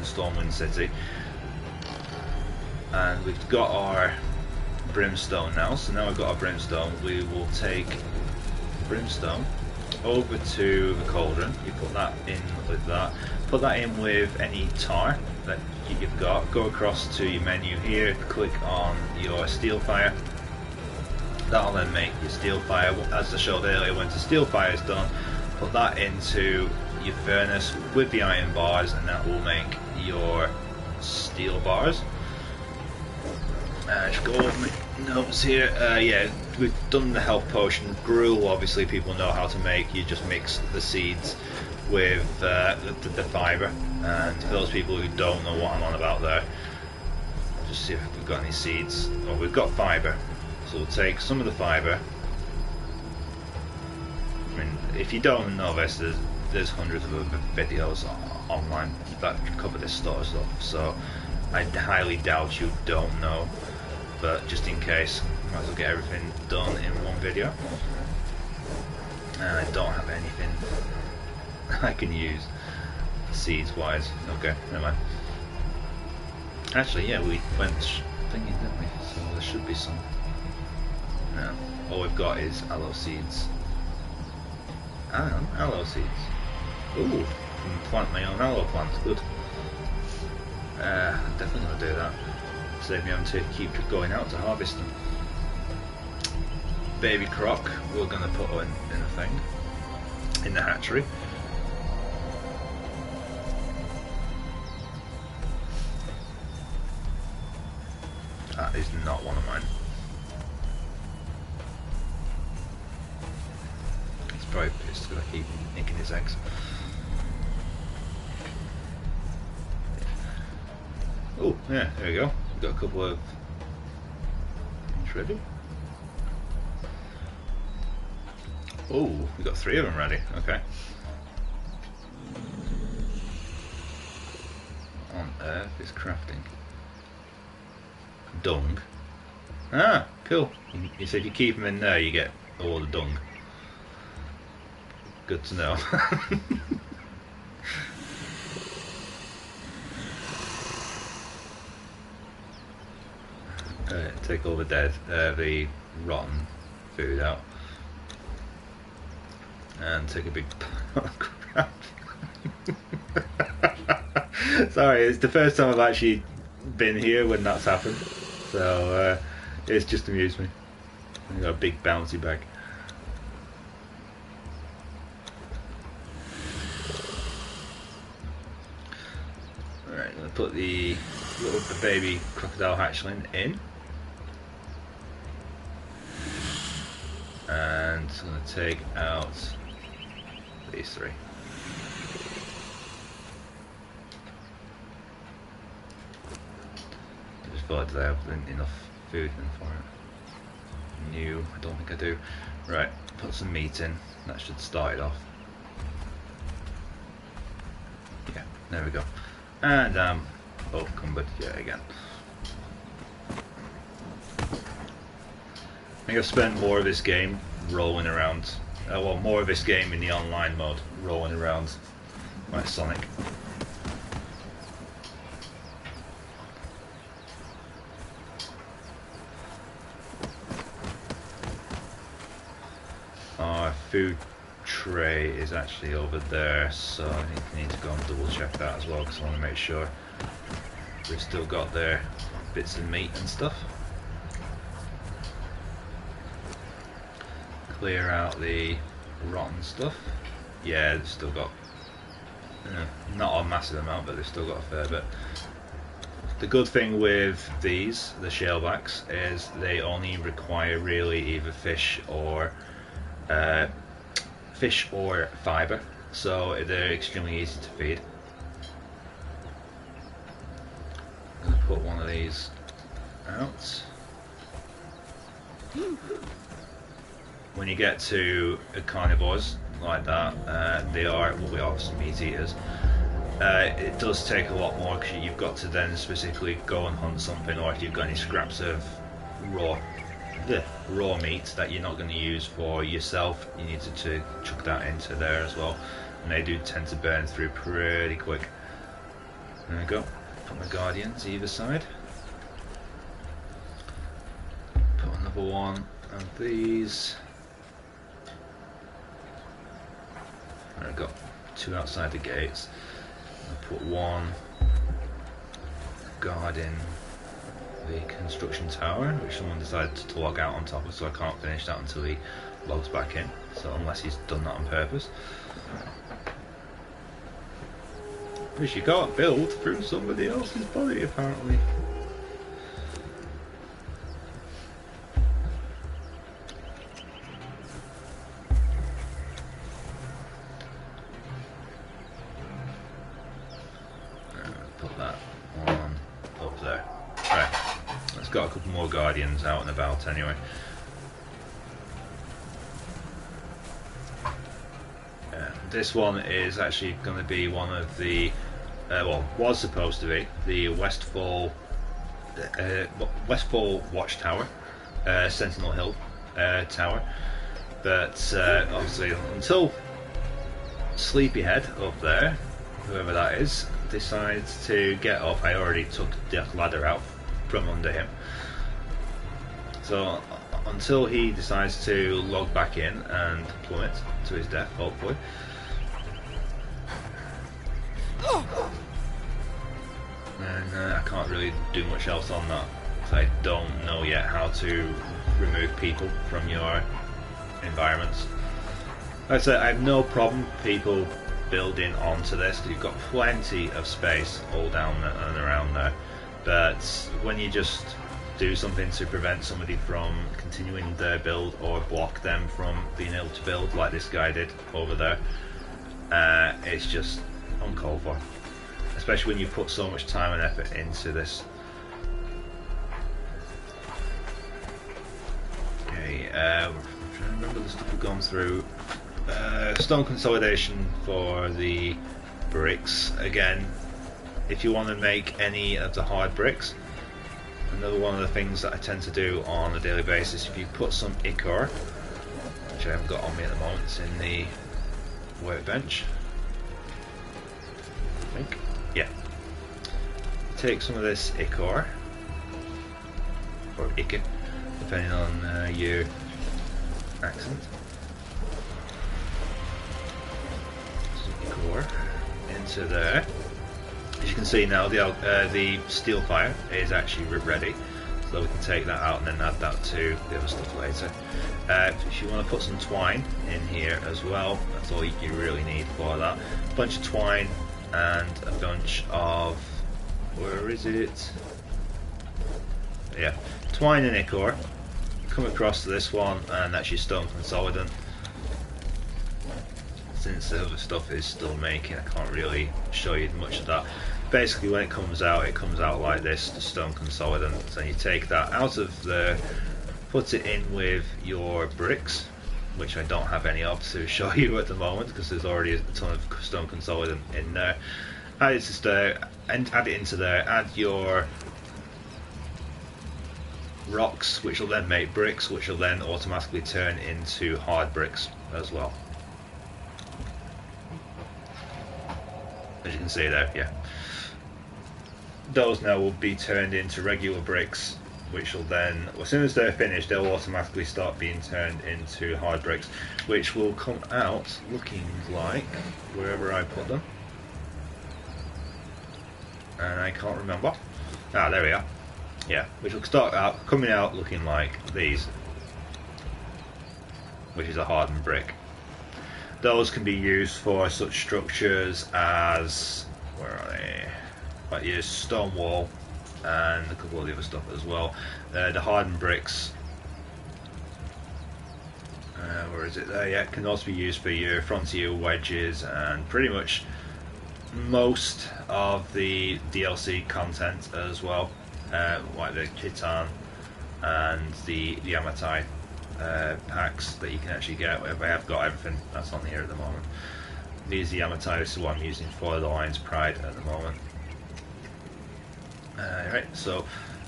Stormwind city, and we've got our brimstone now. So now we've got our brimstone, we will take brimstone over to the cauldron. You put that in with that, put that in with any tar that you've got, go across to your menu here, click on your steel fire. That'll then make your steel fire, as I showed earlier, when the steel fire is done, put that into your furnace with the iron bars, and that will make your steel bars. Just go over my notes here. Yeah, we've done the health potion. Gruel, obviously people know how to make. You just mix the seeds with the fibre, and for those people who don't know what I'm on about there, I'll just see if we've got any seeds. Oh, we've got fibre, so we'll take some of the fibre. I mean, if you don't know this, there's hundreds of other videos online that cover this sort of stuff, so I highly doubt you don't know, but just in case, might as well get everything done in one video. And I don't have anything I can use seeds wise. Okay, never mind. Actually, yeah, we went thinking, didn't we? So there should be some. No, all we've got is aloe seeds. Ah, aloe seeds. Ooh, I can plant my own aloe plants. Good. Definitely gonna do that. Save me having to keep going out to harvest them. Baby croc, we're gonna put in a thing in the hatchery. That is not one of mine. It's probably pissed because I keep nicking his eggs. Oh, yeah, there we go. We've got a couple of things ready. Oh, we've got 3 of them ready. Okay. What on earth is crafting? Dung. Ah, cool. You said you keep them in there, you get all the dung. Good to know. Take all the the rotten food out, and take a big pile of crap. Sorry, it's the first time I've actually been here when that's happened, so it's just amused me. I've got a big bouncy bag. Alright, I'm going to put the baby crocodile hatchling in. And I'm going to take out these 3. I just thought that I have enough food in for it. No, I don't think I do. Right, put some meat in. That should start it off. Yeah, there we go. And both cumbered yet again. I think I've spent more of this game rolling around. Well, more of this game in the online mode, rolling around like Sonic. Our food tray is actually over there, so I think I need to go and double check that as well, because I want to make sure we've still got their bits of meat and stuff. Clear out the rotten stuff. Yeah, they've still got not a massive amount, but they've still got a fair bit. The good thing with these, the shalebacks, is they only require really either fish or fibre, so they're extremely easy to feed. I'm going to put one of these out. When you get to carnivores like that, they are some meat eaters. It does take a lot more, because you've got to then specifically go and hunt something, or if you've got any scraps of raw meat that you're not going to use for yourself, you need to chuck that into there as well, and they do tend to burn through pretty quick. There we go. Put my guardians either side. Put another one of these. I've got 2 outside the gates. I'll put one guarding the construction tower, which someone decided to log out on top of, so I can't finish that until he logs back in. So unless he's done that on purpose. Which you can't build through somebody else's body, apparently. Put that on up there. Right, let's got a couple more guardians out and about anyway. This one is actually going to be one of the well, was supposed to be the Westfall Watchtower, Sentinel Hill Tower, but obviously until Sleepyhead up there, whoever that is, decides to get up, I already took the ladder out from under him. So until he decides to log back in and plummet to his death, hopefully. And I can't really do much else on that, because I don't know yet how to remove people from your environments. Like I said, I have no problem people building onto this, because you've got plenty of space all down there and around there. But when you just do something to prevent somebody from continuing their build or block them from being able to build, like this guy did over there, it's just uncalled for. Especially when you put so much time and effort into this. Okay, I'm trying to remember the stuff we've gone through. Stone consolidation for the bricks. Again, if you want to make any of the hard bricks, another one of the things that I tend to do on a daily basis, if you put some ichor, which I haven't got on me at the moment, it's in the workbench, I think. Yeah. Take some of this ichor, or ichor, depending on your accent. Some ichor into there. As you can see now, the steel fire is actually ready, so we can take that out and then add that to the other stuff later. If you want to put some twine in here as well, that's all you really need for that. A bunch of twine and a bunch of, where is it? Yeah, twine and ichor. Come across to this one, and that's your stone consolidant. Since the other stuff is still making, I can't really show you much of that. Basically, when it comes out like this, the stone consolidant. So you take that out of the, put it in with your bricks, which I don't have any of to show you at the moment because there's already a ton of stone consolidant in there. Add it to there, and add it into there. Add your rocks, which will then make bricks, which will then automatically turn into hard bricks as well. As you can see there, yeah. Those now will be turned into regular bricks, which will then, as soon as they're finished, they'll automatically start being turned into hard bricks, which will come out looking like wherever I put them. And I can't remember. Ah, there we are. Yeah, which will start out coming out looking like these, which is a hardened brick. Those can be used for such structures as, where are they? Like your stone wall and a couple of the other stuff as well. The hardened bricks, where is it there? Yeah, can also be used for your frontier wedges and pretty much most of the DLC content as well, like the Khitan and the Yamatai packs that you can actually get. I have got everything that's on here at the moment. These are the Yamatai, this is what I'm using for the Lion's Pride at the moment. Right, so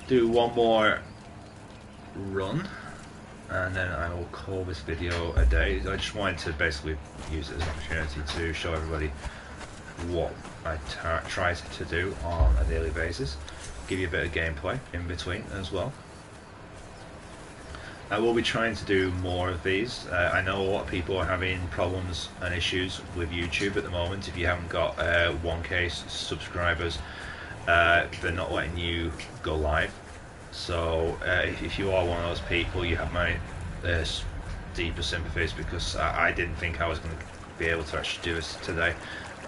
do one more run and then I will call this video a day. I just wanted to basically use it as an opportunity to show everybody what I try to do on a daily basis, give you a bit of gameplay in between as well. I will be trying to do more of these. I know a lot of people are having problems and issues with YouTube at the moment. If you haven't got 1K subscribers, they're not letting you go live. So if you are one of those people, you have my deepest sympathies, because I didn't think I was going to be able to actually do this today,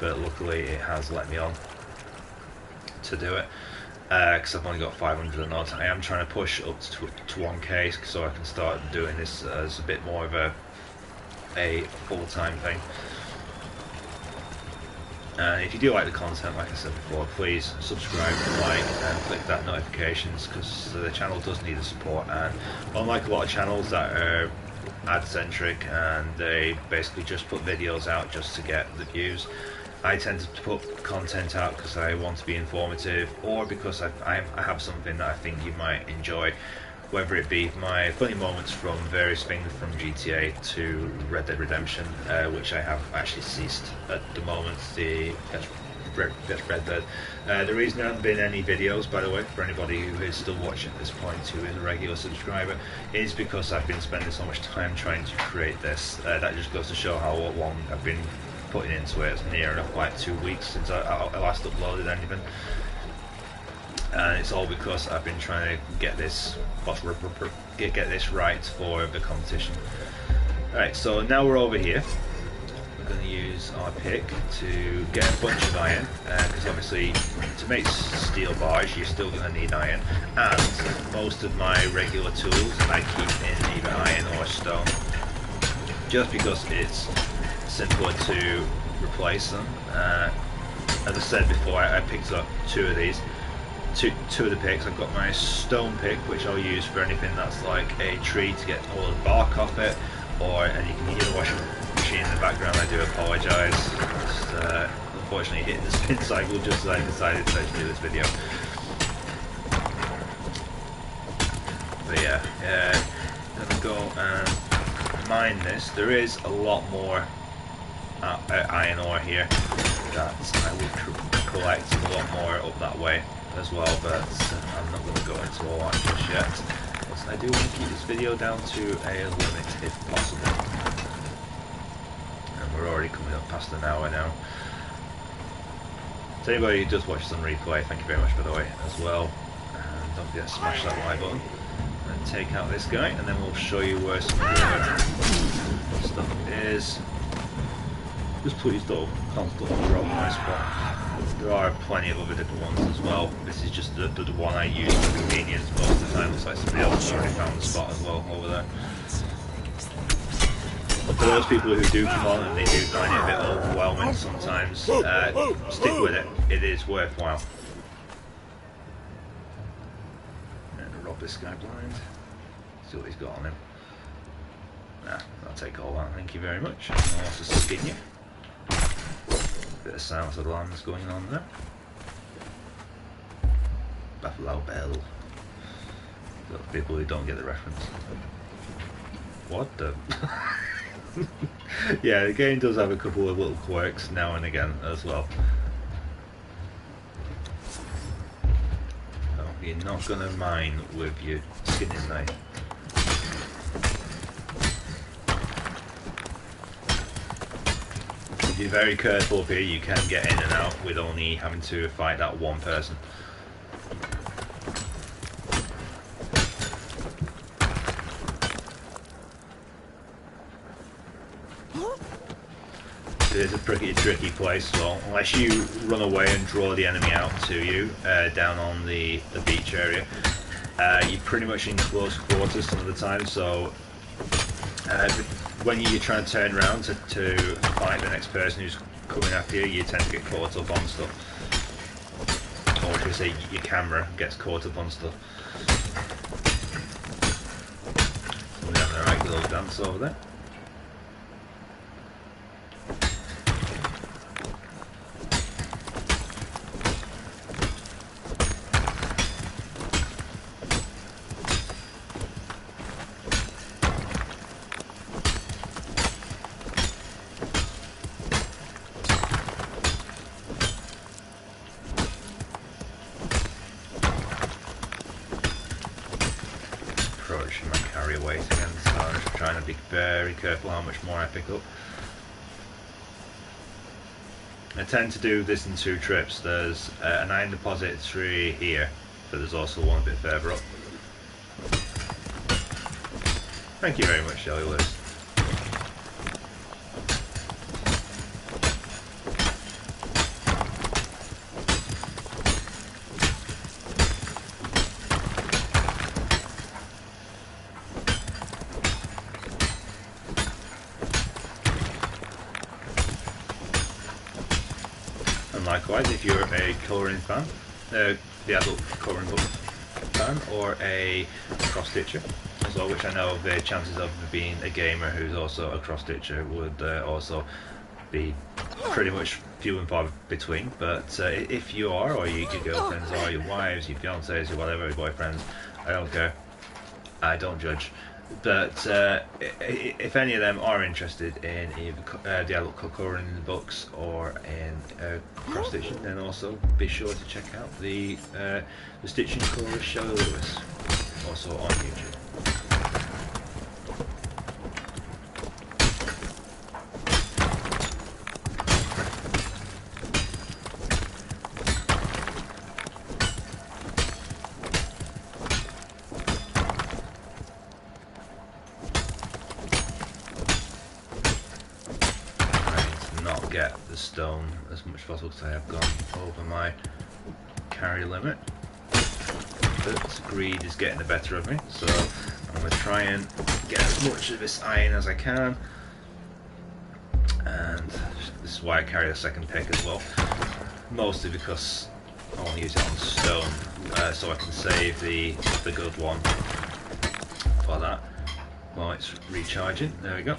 but luckily it has let me on to do it. Because I've only got 500 and odd. I am trying to push up to 1K so I can start doing this as a bit more of a full-time thing. And if you do like the content, like I said before, please subscribe, like, and click that notifications, because the channel does need the support. And unlike a lot of channels that are ad-centric and they basically just put videos out just to get the views, I tend to put content out because I want to be informative, or because I have something that I think you might enjoy, whether it be my funny moments from various things from GTA to Red Dead Redemption, which I have actually ceased at the moment. That's Red Dead. The reason there haven't been any videos, by the way, for anybody who is still watching at this point, who is a regular subscriber, is because I've been spending so much time trying to create this. That just goes to show how long I've been putting into it. It's near enough like 2 weeks since I last uploaded anything, and it's all because I've been trying to get this right for the competition. Alright, so now we're over here. We're going to use our pick to get a bunch of iron, because obviously to make steel bars you're still going to need iron, and most of my regular tools I keep in either iron or stone, just because it's simpler to replace them. As I said before, I picked up two of these. Two of the picks. I've got my stone pick, which I'll use for anything that's like a tree to get all the bark off it, and you can hear the washing machine in the background. I do apologise. Just unfortunately hitting the spin cycle just as I decided to actually do this video. But yeah, gonna go and mine this. There is a lot more iron ore here that I would collect, a lot more up that way as well, but I'm not going to go into all that just yet, because I do want to keep this video down to a limit if possible. And we're already coming up past an hour now. To anybody who does watch this on replay, thank you very much, by the way, as well. And don't forget to smash that like button and take out this guy, and then we'll show you where some of the stuff is. Just please don't constantly drop my spot. There are plenty of other different ones as well. This is just the one I use for convenience most of the time. Looks like somebody else already found the spot as well over there. But for those people who do come on and they do find it a bit overwhelming sometimes, stick with it. It is worthwhile. And rob this guy blind. See what he's got on him. Nah, I'll take all that. Thank you very much. I'll also skin you. Bit of silence alarms going on there. Buffalo Bell. Those people who don't get the reference. What the? Yeah, the game does have a couple of little quirks now and again as well. So you're not going to mine with your skinning knife. If you're very careful up here, you can get in and out with only having to fight that one person. It is a pretty tricky place, so unless you run away and draw the enemy out to you down on the beach area, you're pretty much in close quarters some of the time, so when you're trying to turn around to fight the next person who's coming after you, you tend to get caught up on stuff. Or should I say, your camera gets caught up on stuff. Somebody having a right little dance over there. Very careful how much more I pick up. I tend to do this in 2 trips. There's an iron deposit tree here, but there's also one a bit further up. Thank you very much, Shelley Lewis. Likewise, if you're a colouring fan, the adult colouring book fan, or a cross-stitcher as well, which I know the chances of being a gamer who's also a cross-stitcher would also be pretty much few and far between. But if you are, or your girlfriends, or your wives, your fiancés, or whatever, your boyfriends, I don't care. I don't judge. But if any of them are interested in either the adult Conan books or in cross stitching, then also be sure to check out the Stitching Chorus Shelley Lewis, also on YouTube. Get the stone as much as possible because I have gone over my carry limit, but greed is getting the better of me, so I'm going to try and get as much of this iron as I can, and this is why I carry a second pick as well, mostly because I want to use it on stone, so I can save the good one for that while it's recharging. There we go.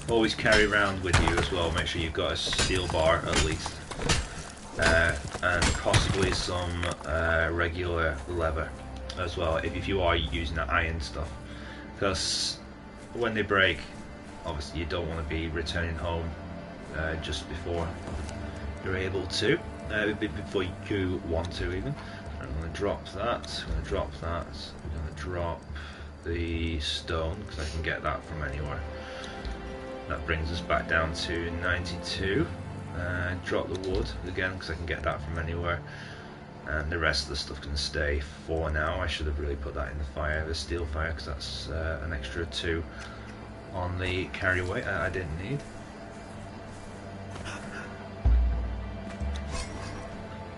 Always carry around with you as well, make sure you've got a steel bar at least, and possibly some regular leather as well if you are using that iron stuff, because when they break, obviously you don't want to be returning home just before you're able to, before you want to even. I'm going to drop that, I'm going to drop that, I'm going to drop the stone because I can get that from anywhere. That brings us back down to 92. Drop the wood again because I can get that from anywhere, and the rest of the stuff can stay for now. I should have really put that in the fire, the steel fire, because that's an extra 2 on the carry weight I didn't need.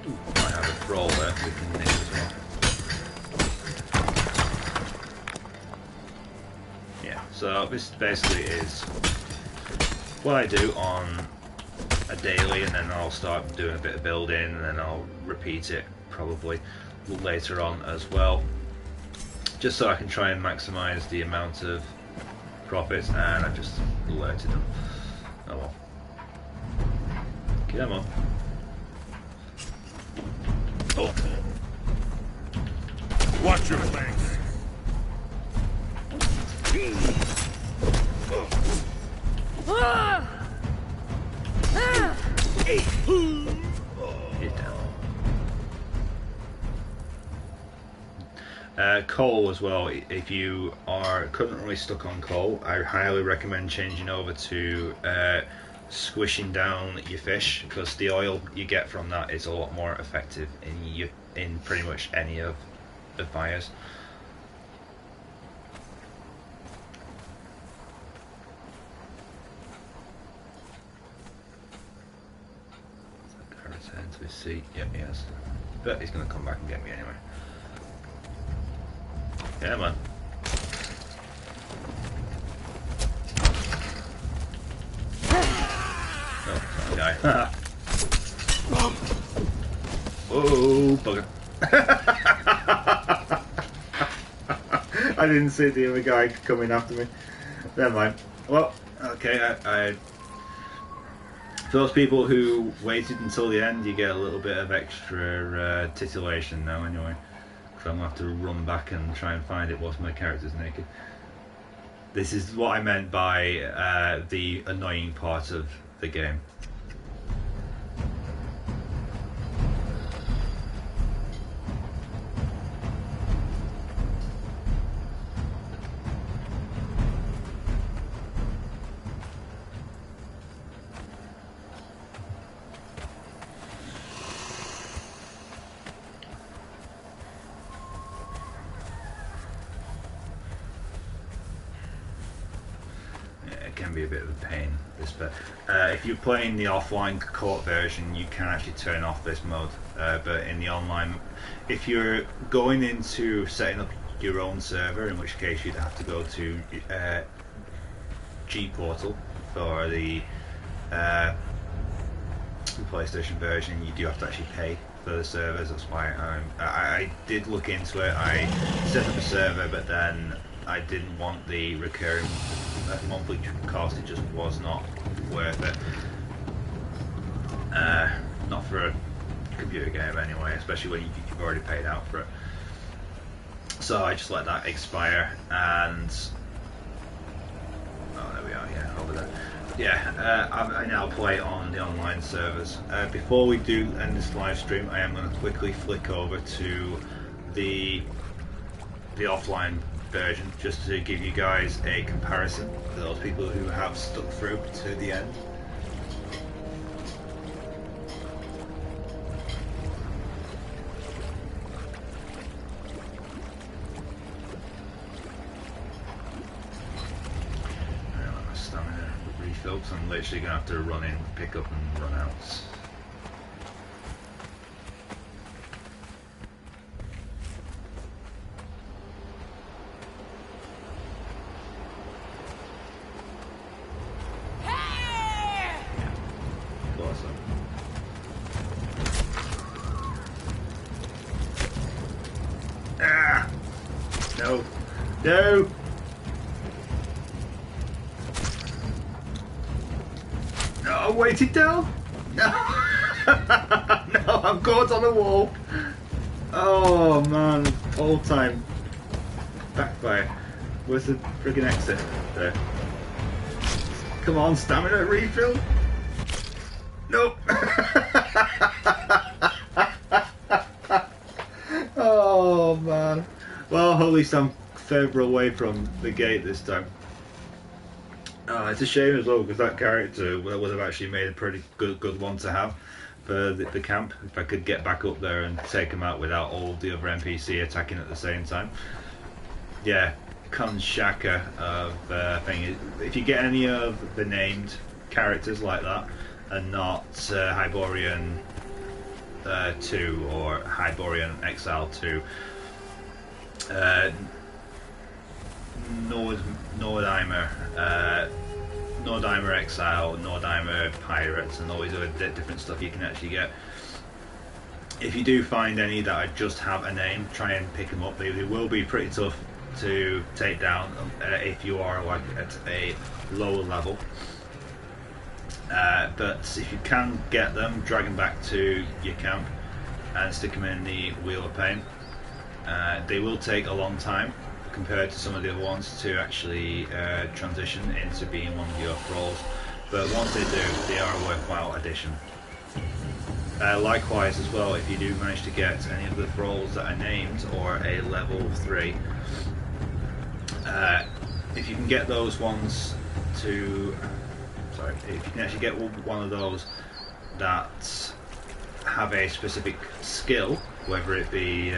Ooh, I have a thrall there we can nick as well. Yeah, so this basically is what I do on a daily, and then I'll start doing a bit of building, and then I'll repeat it probably later on as well, just so I can try and maximise the amount of profits, and I've just alerted them. Oh well. Come on. Oh. Watch your flanks. Get down. Coal as well. If you are currently stuck on coal, I highly recommend changing over to squishing down your fish, because the oil you get from that is a lot more effective in pretty much any of the fires. Return to his seat. Yep, he has. But he's going to come back and get me anyway. Yeah, man. Oh, that guy. Whoa, bugger. I didn't see the other guy coming after me. Never mind. Well, okay, I for those people who waited until the end, you get a little bit of extra titillation now anyway. So I'm going to have to run back and try and find it whilst my character's naked. This is what I meant by the annoying part of the game. Can be a bit of a pain, this bit. If you're playing the offline co-op version, you can actually turn off this mode, but in the online, if you're going into setting up your own server, in which case you'd have to go to G Portal for the PlayStation version, you do have to actually pay for the servers. That's why I did look into it. I set up a server, but then I didn't want the recurring a monthly cost. It just was not worth it. Not for a computer game anyway, especially when you've already paid out for it. So I just let that expire, and oh, there we are, yeah, over there. Yeah, I now play on the online servers. Before we do end this live stream, I am going to quickly flick over to the offline version, just to give you guys a comparison for those people who have stuck through to the end. So I'm literally going to have to run in, pick up and run out. Yeah, awesome. Ah! No! No! I weighted down? No! No, I'm caught on the wall. Oh man, all time backfire. Where's the friggin' exit? There. Come on, stamina refill. Nope. Oh man. Well, at least I'm further away from the gate this time. It's a shame as well, because that character would have actually made a pretty good one to have for the camp, if I could get back up there and take him out without all the other NPC attacking at the same time. Yeah, Shaka of thing. If you get any of the named characters like that, and not Hyborian 2 or Hyborian Exile 2, Northshire Exile, Northshire Pirates, and all these other different stuff you can actually get. If you do find any that just have a name, try and pick them up. They will be pretty tough to take down if you are like at a lower level. But if you can get them, drag them back to your camp and stick them in the Wheel of Pain. They will take a long time compared to some of the other ones to actually transition into being one of your thralls, but once they do, they are a worthwhile addition. Likewise as well, if you do manage to get any of the thralls that are named or a level 3, if you can get those ones to, if you can actually get one of those that have a specific skill, whether it be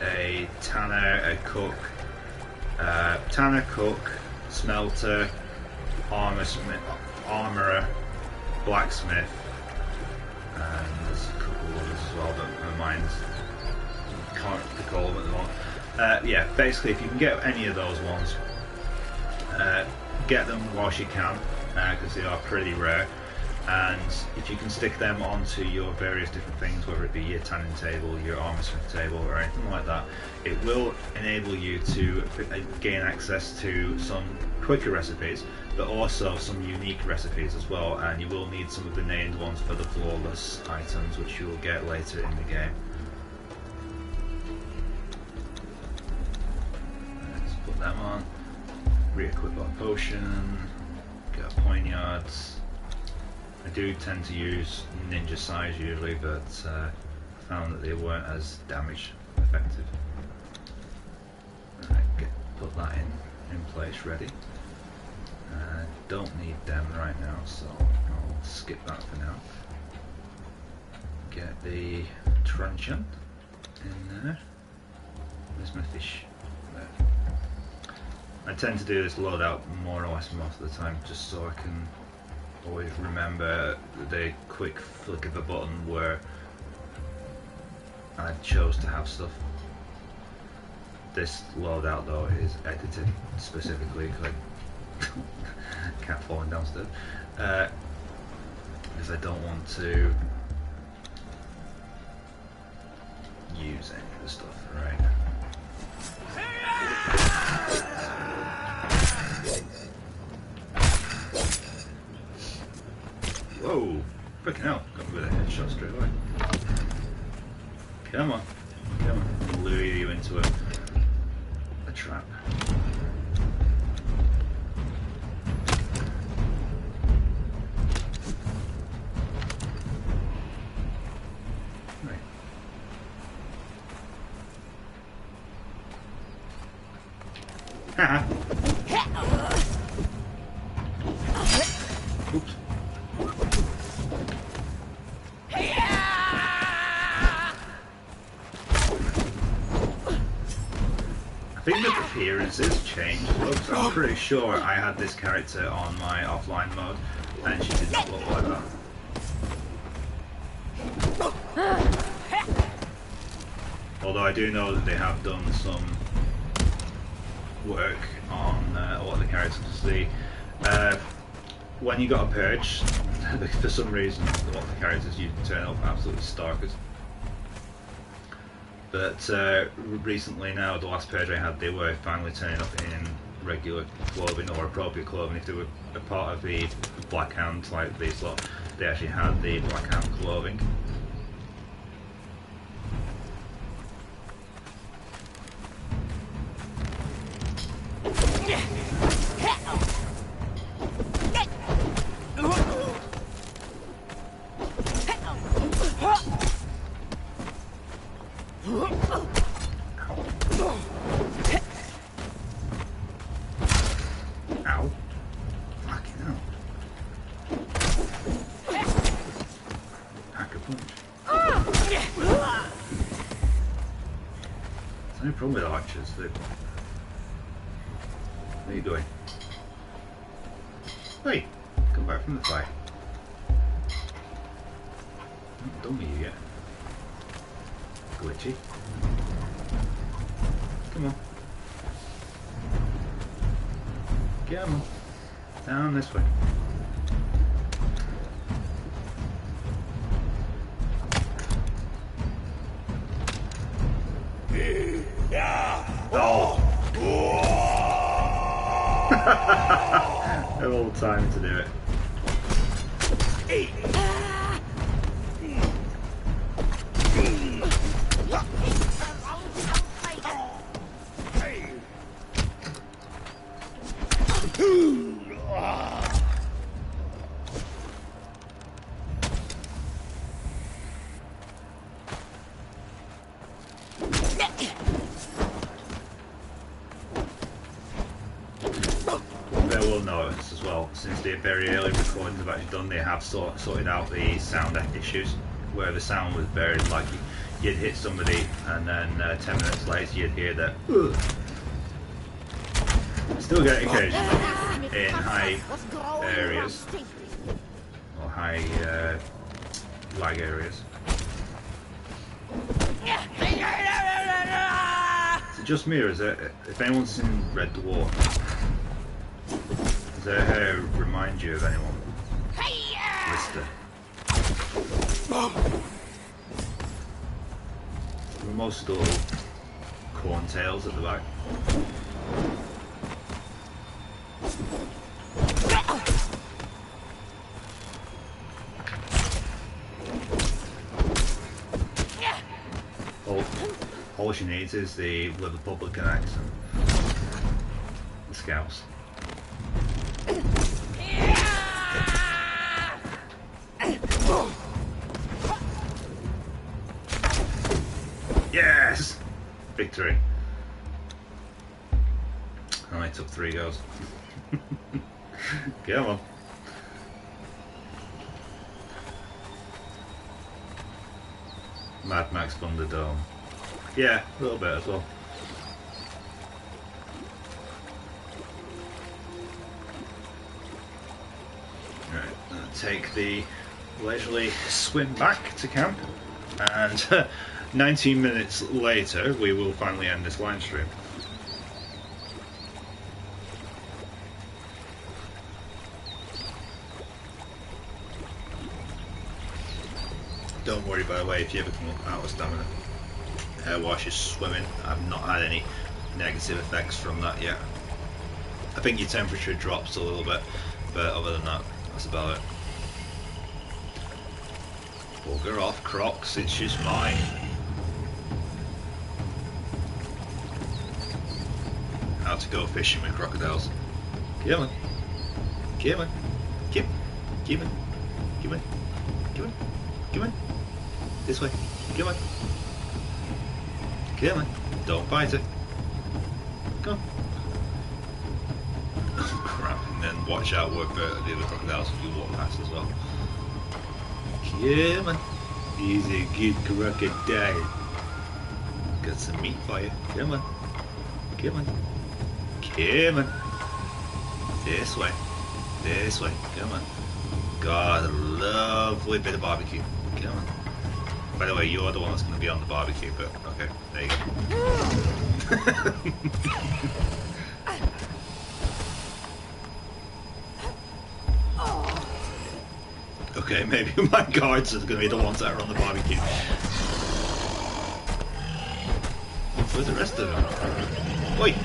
a tanner, a cook, smelter, armourer, blacksmith, and there's a couple others as well, but my mind can't recall them at the moment. Yeah, basically if you can get any of those ones, get them whilst you can, because they are pretty rare. And if you can stick them onto your various different things, whether it be your tanning table, your armoursmith table, or anything like that, it will enable you to gain access to some quicker recipes, but also some unique recipes as well, and you will need some of the named ones for the flawless items, which you will get later in the game. Let's put them on, re-equip our potion, get our poignards. I do tend to use ninja size usually, but I found that they weren't as damage effective. Put that in place ready. Don't need them right now, so I'll skip that for now. Get the truncheon in there. Where's my fish? There. I tend to do this loadout more or less most of the time, just so I can always remember the quick flick of a button where I chose to have stuff. This loadout though is edited specifically because I can't fall downstairs, because I don't want to use any of the stuff right. Whoa! Freaking hell! Got me with a headshot straight away. Come on. Come on. I'll lure you into a trap. Right. Haha. Oops. I think the appearances changed as well, because I'm pretty sure I had this character on my offline mode and she did not look like that. Although I do know that they have done some work on a lot of the characters. When you got a purge, for some reason a lot of the characters you turn up absolutely starkers. But recently now, the last purge I had, they were finally turning up in regular clothing or appropriate clothing. If they were a part of the Black Hand, like these lot, they actually had the Black Hand clothing. No problem with archers. Where are you going? Hey, come back from the fight. Not done with you yet. Glitchy. Come on. Come on. Down this way. Oh! I have all the time to do it. Notice as well, since the very early recordings I've actually done, they have sorted out the sound issues, where the sound was buried, like you'd hit somebody and then 10 minutes later you'd hear that. Still get it occasionally in high areas or high lag areas. Is it just me, or is it, if anyone's seen Red Dwarf, does their hair remind you of anyone? Lister. Most all corntails at the back. All she needs is the Republican accent. The Scouts. Yes! Victory. Only took 3 goes. Come on. Mad Max Thunderdome. Yeah, a little bit as well. Right, I'll take the leisurely swim back to camp, and 19 minutes later we will finally end this line stream. Don't worry, by the way, if you ever come up out of stamina whilst you're swimming, I've not had any negative effects from that yet. I think your temperature drops a little bit, but other than that, that's about it. Bugger off, Crocs, it's just mine. How to go fishing with crocodiles. Come on. Come on. Come on. Come on. Come on. Come on. This way. Come on. Come on. Don't bite it. Come on. Oh crap. And then watch out where the other crocodiles you walk past as well. Come on. He's a good crocodile. Got some meat for you. Come on. Come on. Come on. This way. This way. Come on. God, a lovely bit of barbecue. Come on. By the way, you're the one that's going to be on the barbecue, but okay, there you go. Okay, maybe my guards are going to be the ones that are on the barbecue. Where's the rest of them? Wait!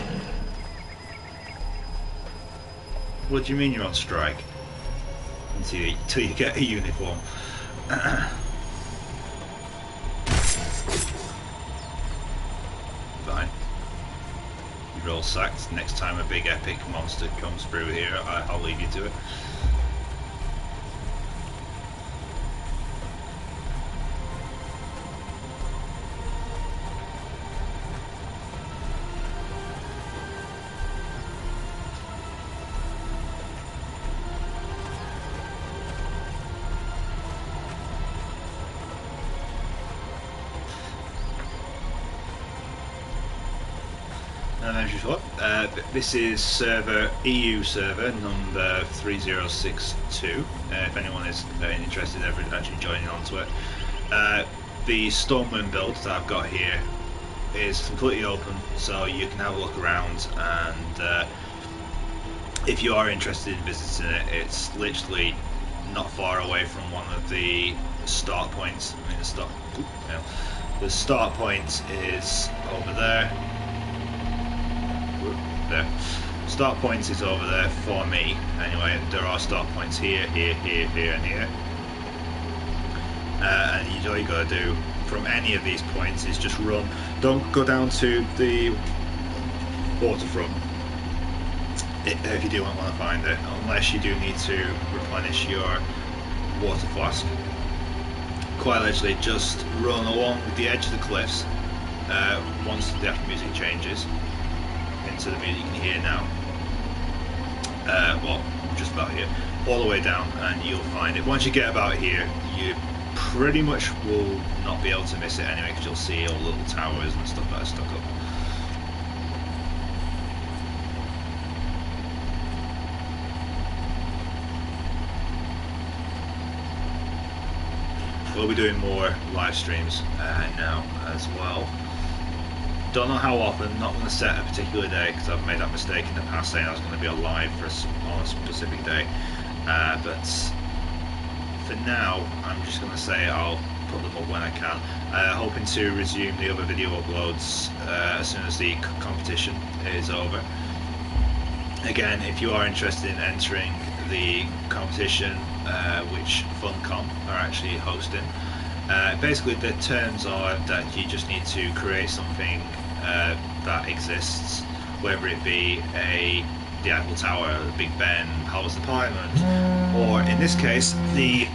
What do you mean you're on strike? Until you get a uniform. Fine. You're all sacked. Next time a big epic monster comes through here, I'll leave you to it. As you thought, this is EU server number 3062. If anyone is interested in actually joining onto it, the Stormwind build that I've got here is completely open, so you can have a look around. And if you are interested in visiting it, it's literally not far away from one of the start points. I mean, the start point is over there. The start point is over there for me. Anyway, there are start points here, here, here, here, and here. And all you got to do from any of these points is just run. Don't go down to the waterfront if you do want to find it, unless you do need to replenish your water flask. Quite literally, just run along the edge of the cliffs once the after music changes into the music you can hear now. Well, just about here, all the way down, and you'll find it. Once you get about here, you pretty much will not be able to miss it anyway, because you'll see all the little towers and stuff that are stuck up. We'll be doing more live streams now as well. Don't know how often, not going to set a particular day, because I've made that mistake in the past saying I was going to be alive on a specific day. But for now, I'm just going to say I'll put them up when I can. Hoping to resume the other video uploads as soon as the competition is over. Again, if you are interested in entering the competition, which Funcom are actually hosting, basically the terms are that you just need to create something that exists, whether it be the Eiffel Tower, the Big Ben, Palace of Parliament, or in this case they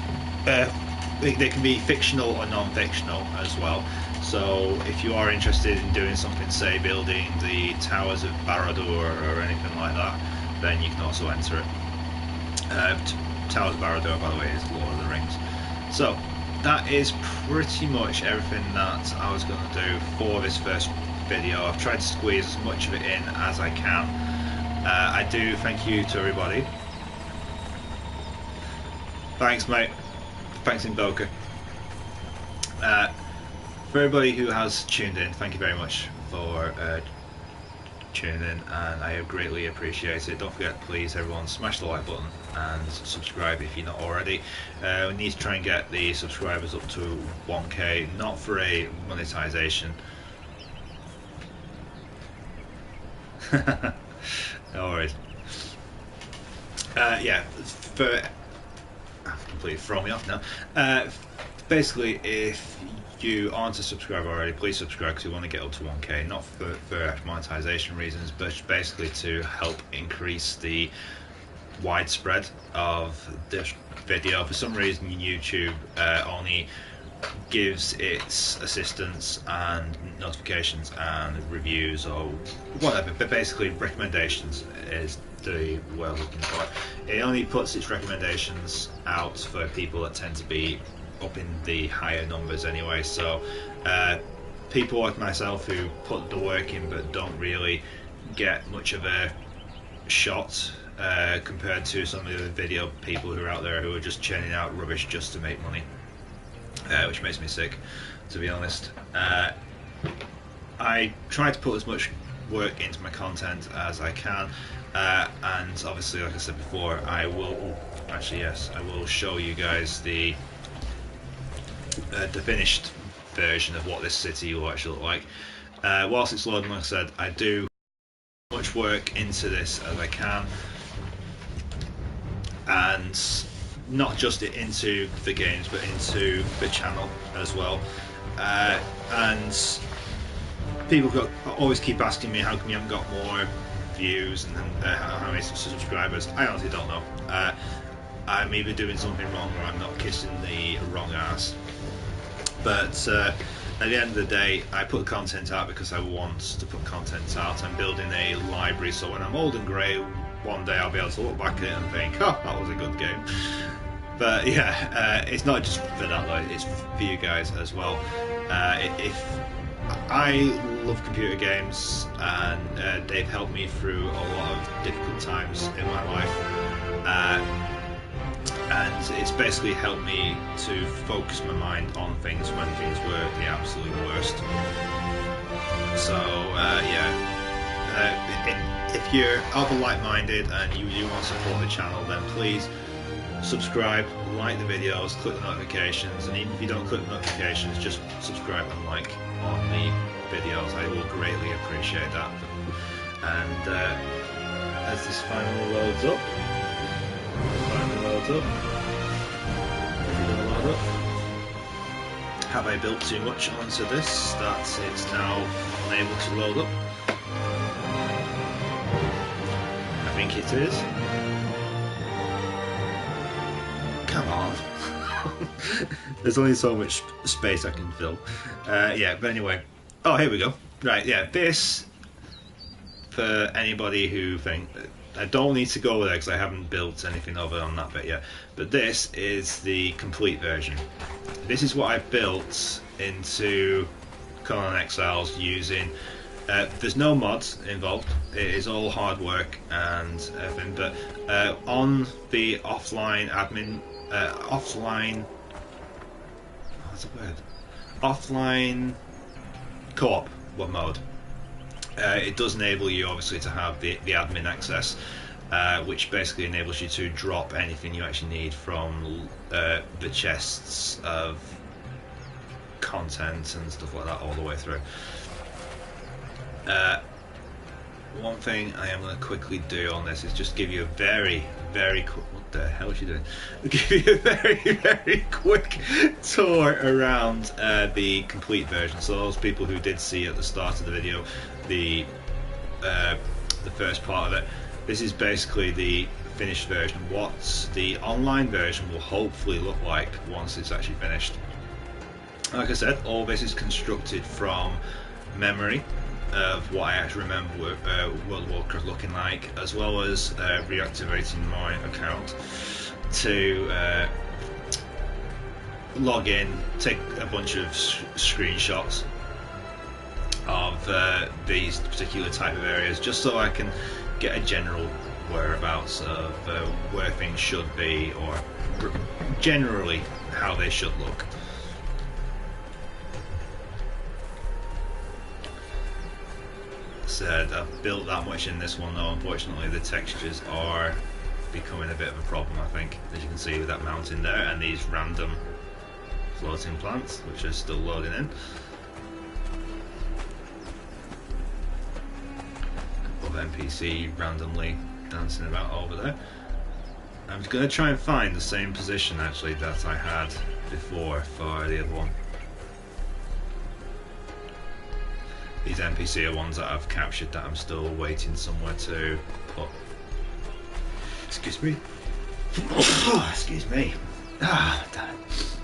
can be fictional or non-fictional as well. So if you are interested in doing something, say building the Towers of Barad-dûr or anything like that, then you can also enter it. Towers of Barad-dûr, by the way, is Lord of the Rings. So that is pretty much everything that I was going to do for this first video. I've tried to squeeze as much of it in as I can. I do thank you to everybody. Thanks, mate. Thanks in Boca. For everybody who has tuned in, thank you very much for tuning in, and I greatly appreciate it. Don't forget, please, everyone, smash the like button and subscribe if you're not already. We need to try and get the subscribers up to 1k, not for a monetization. No worries. Yeah, I've completely thrown me off now. basically, if you aren't a subscriber already, please subscribe because we want to get up to 1k, not for monetization reasons, but basically to help increase the widespread of this video. For some reason, YouTube only gives its assistance and notifications and reviews or whatever, but basically recommendations is the word I'm looking for. It only puts its recommendations out for people that tend to be up in the higher numbers anyway, so people like myself who put the work in but don't really get much of a shot compared to some of the other video people who are out there who are just churning out rubbish just to make money, which makes me sick, to be honest. I try to put as much work into my content as I can, and obviously, like I said before, I will show you guys the finished version of what this city will actually look like. Whilst it's loading, like I said, I do much work into this as I can, and not just into the games but into the channel as well. And people always keep asking me how come you haven't got more views and how many subscribers. I honestly don't know. I'm either doing something wrong or I'm not kissing the wrong ass. But at the end of the day, I put content out because I want to put content out. I'm building a library, so when I'm old and grey, one day I'll be able to look back at it and think, oh, that was a good game. But yeah, it's not just for that though, it's for you guys as well. If I love computer games, and they've helped me through a lot of difficult times in my life, and it's basically helped me to focus my mind on things when things were the absolute worst. So if you're other like-minded and you want to support the channel, then please subscribe, like the videos, click the notifications, and even if you don't click the notifications, just subscribe and like on the videos. I will greatly appreciate that. And as this finally loads up, have I built too much onto this that it's now unable to load up? I think it is. Come on. There's only so much space I can fill. Yeah, but anyway. Oh, here we go. Right, yeah, this, for anybody who think, I don't need to go there because I haven't built anything over on that bit yet, but this is the complete version. This is what I've built into Conan Exiles using, there's no mods involved, it is all hard work and everything, but on the offline admin, offline co-op mode, it does enable you obviously to have the admin access, which basically enables you to drop anything you actually need from the chests of content and stuff like that all the way through. One thing I am going to quickly do on this is just give you a very quick, what the hell is she doing? Give you a very quick tour around the complete version. So those people who did see at the start of the video the first part of it, this is basically the finished version. What the online version will hopefully look like once it's actually finished. Like I said, all this is constructed from memory of what I actually remember World of Warcraft looking like, as well as reactivating my account to log in, take a bunch of screenshots of these particular type of areas, just so I can get a general whereabouts of where things should be, or generally how they should look. Said I've built that much in this one though. Unfortunately, the textures are becoming a bit of a problem, I think, as you can see with that mountain there and these random floating plants which are still loading in. A couple of NPC randomly dancing about over there. I'm going to try and find the same position actually that I had before for the other one. These NPC are ones that I've captured that I'm still waiting somewhere to put. Excuse me. Excuse me. Ah, damn it.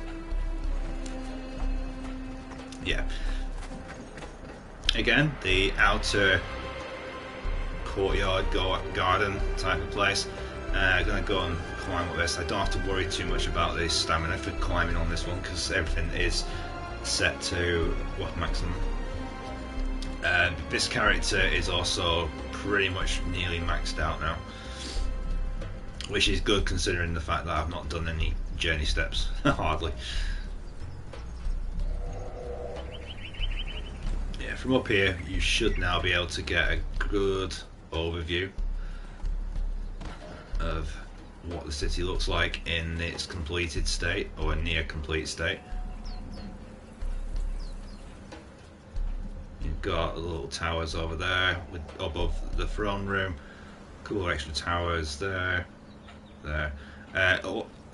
Yeah. Again, the outer courtyard garden type of place. I'm going to go and climb up this. I don't have to worry too much about the stamina for climbing on this one because everything is set to maximum. This character is also pretty much nearly maxed out now, which is good considering the fact that I've not done any journey steps, hardly. Yeah, from up here you should now be able to get a good overview of what the city looks like in its completed state or near complete state. You've got little towers over there with above the throne room, a couple of extra towers there.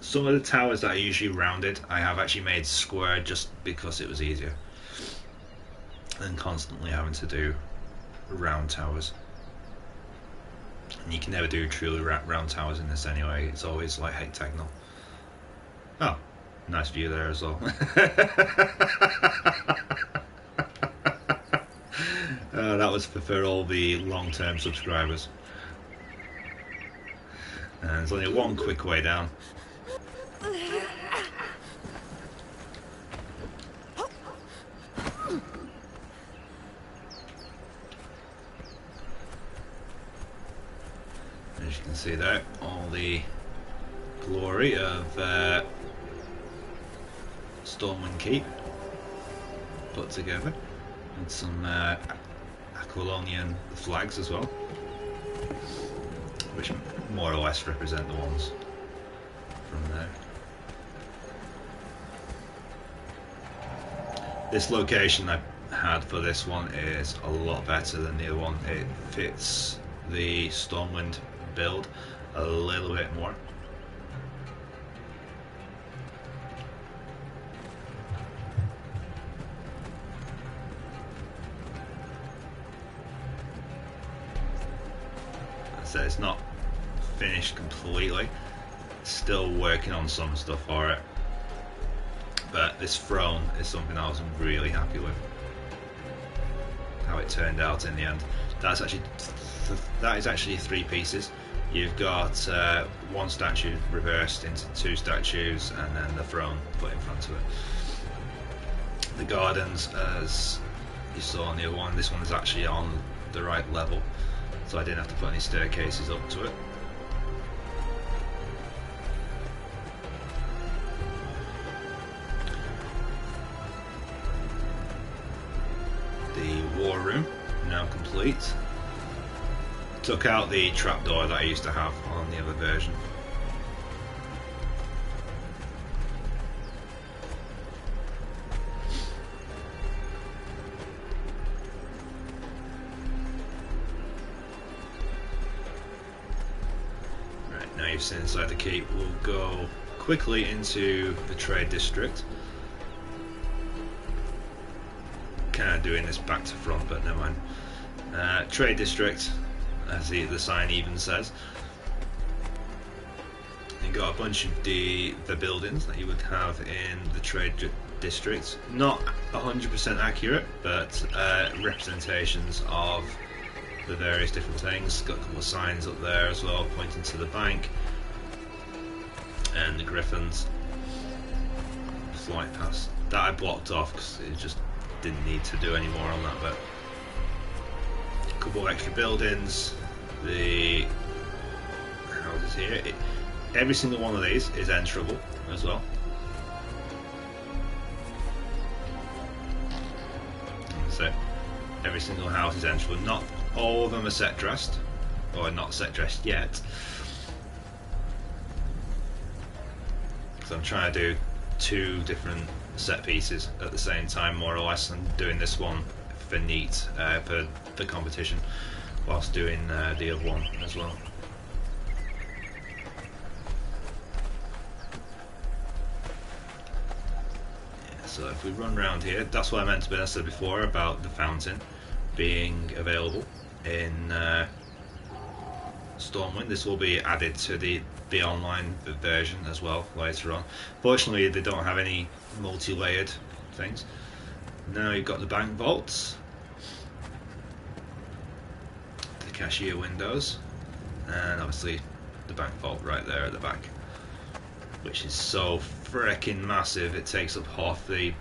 Some of the towers that are usually rounded I have actually made square just because it was easier than constantly having to do round towers. And you can never do truly round towers in this anyway, it's always like hectagonal. Oh, nice view there as well. That was for all the long-term subscribers. And there's only one quick way down. As you can see there, all the glory of Stormwind Keep put together, and some Aquilonian flags as well, which more or less represent the ones from there. This location I had for this one is a lot better than the other one. It fits the Stormwind build a little bit more. So it's not finished completely, still working on some stuff for it, but this throne is something I was really happy with how it turned out in the end. That is actually 3 pieces. You've got one statue reversed into 2 statues and then the throne put in front of it. The gardens, as you saw on the other one, this one is actually on the right level, so I didn't have to put any staircases up to it. The war room now complete. Took out the trapdoor that I used to have on the other version. Right, now you've seen inside the keep, we'll go quickly into the trade district. Kind of doing this back to front, but never mind. Trade district, as the sign even says. You've got a bunch of the buildings that you would have in the trade district. Not 100% accurate, but representations of the various different things. Got a couple of signs up there as well pointing to the bank and the griffins. Flight pass. That I blocked off because it just didn't need to do any more on that bit. Couple of extra buildings, the houses here. Every single one of these is enterable as well. So every single house is enterable. Not all of them are set dressed, or not set dressed yet. So I'm trying to do 2 different set pieces at the same time, more or less, and doing this one for neat for the competition, whilst doing the other one as well. So if we run around here, that's what I meant to be. I said before about the fountain being available in Stormwind. This will be added to the online version as well later on. Fortunately, they don't have any multi-layered things. Now you've got the bank vaults, the cashier windows, and obviously the bank vault right there at the back, which is so freaking massive it takes up half the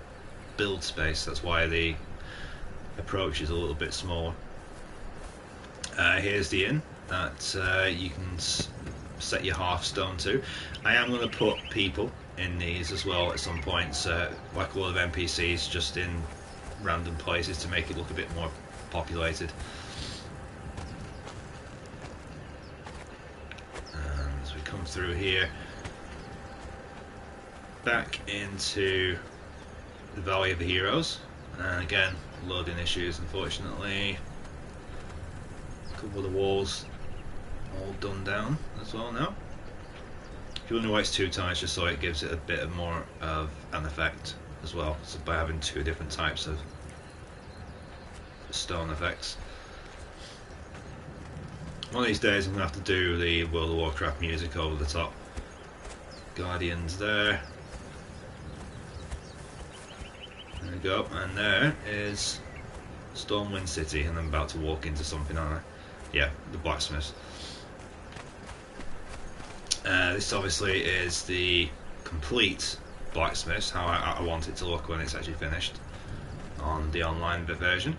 build space. That's why the approach is a little bit smaller. Here's the inn that you can set your hearthstone to. I am going to put people in these as well at some points, like a lot of NPCs just in random places to make it look a bit more populated. And as we come through here back into the Valley of the Heroes, and again loading issues unfortunately. A couple of the walls all done down as well now. If you wonder why it's 2 times, just so it gives it a bit more of an effect as well, so by having 2 different types of stone effects. One of these days I'm going to have to do the World of Warcraft music over the top. Guardians there. There we go, and there is Stormwind City, and I'm about to walk into something, aren't I? Yeah, the Blacksmith. This obviously is the complete Blacksmith, how I want it to look when it's actually finished on the online version.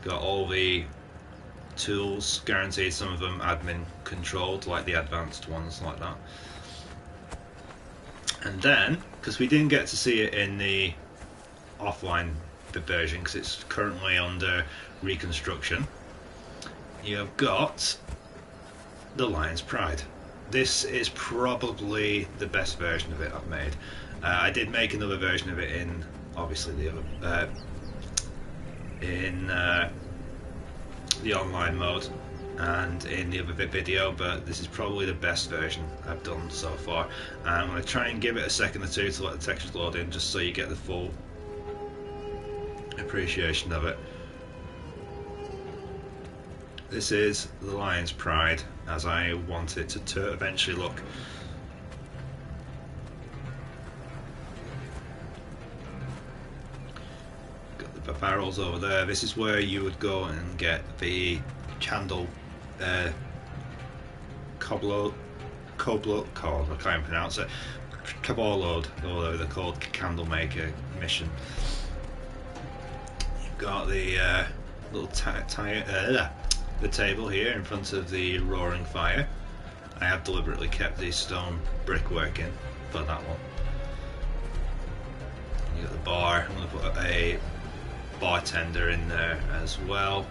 Got all the tools guaranteed, some of them admin controlled, like the advanced ones like that. And then, because we didn't get to see it in the offline version because it's currently under reconstruction, you have got the Lion's Pride. This is probably the best version of it I've made. I did make another version of it in obviously the other the online mode and in the other video, but this is probably the best version I've done so far. I'm going to try and give it a second or two to let the textures load in, just so you get the full appreciation of it. This is the Lion's Pride as I want it to eventually look. Got the barrels over there. This is where you would go and get the candle coblo, I can't even pronounce it. Cabalode, although they're called candle maker mission. You've got the little the table here in front of the roaring fire. I have deliberately kept the stone brickwork in for that one. You got the bar. I'm going to put a bartender in there as well.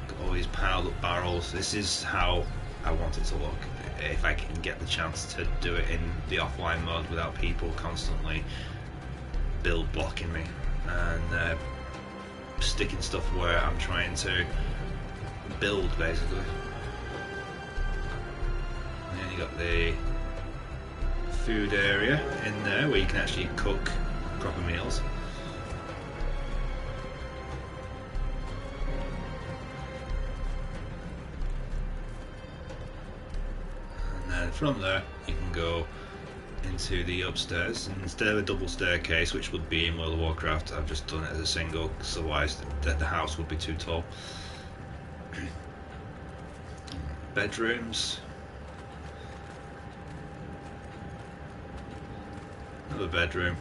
Got all these piled up barrels. This is how I want it to look. If I can get the chance to do it in the offline mode without people constantly build blocking me and sticking stuff where I'm trying to build, basically. And then you got the food area in there where you can actually cook proper meals. And then from there you can go into the upstairs, and instead of a double staircase, which would be in World of Warcraft, I've just done it as a single, because otherwise the house would be too tall. Bedrooms. Another bedroom.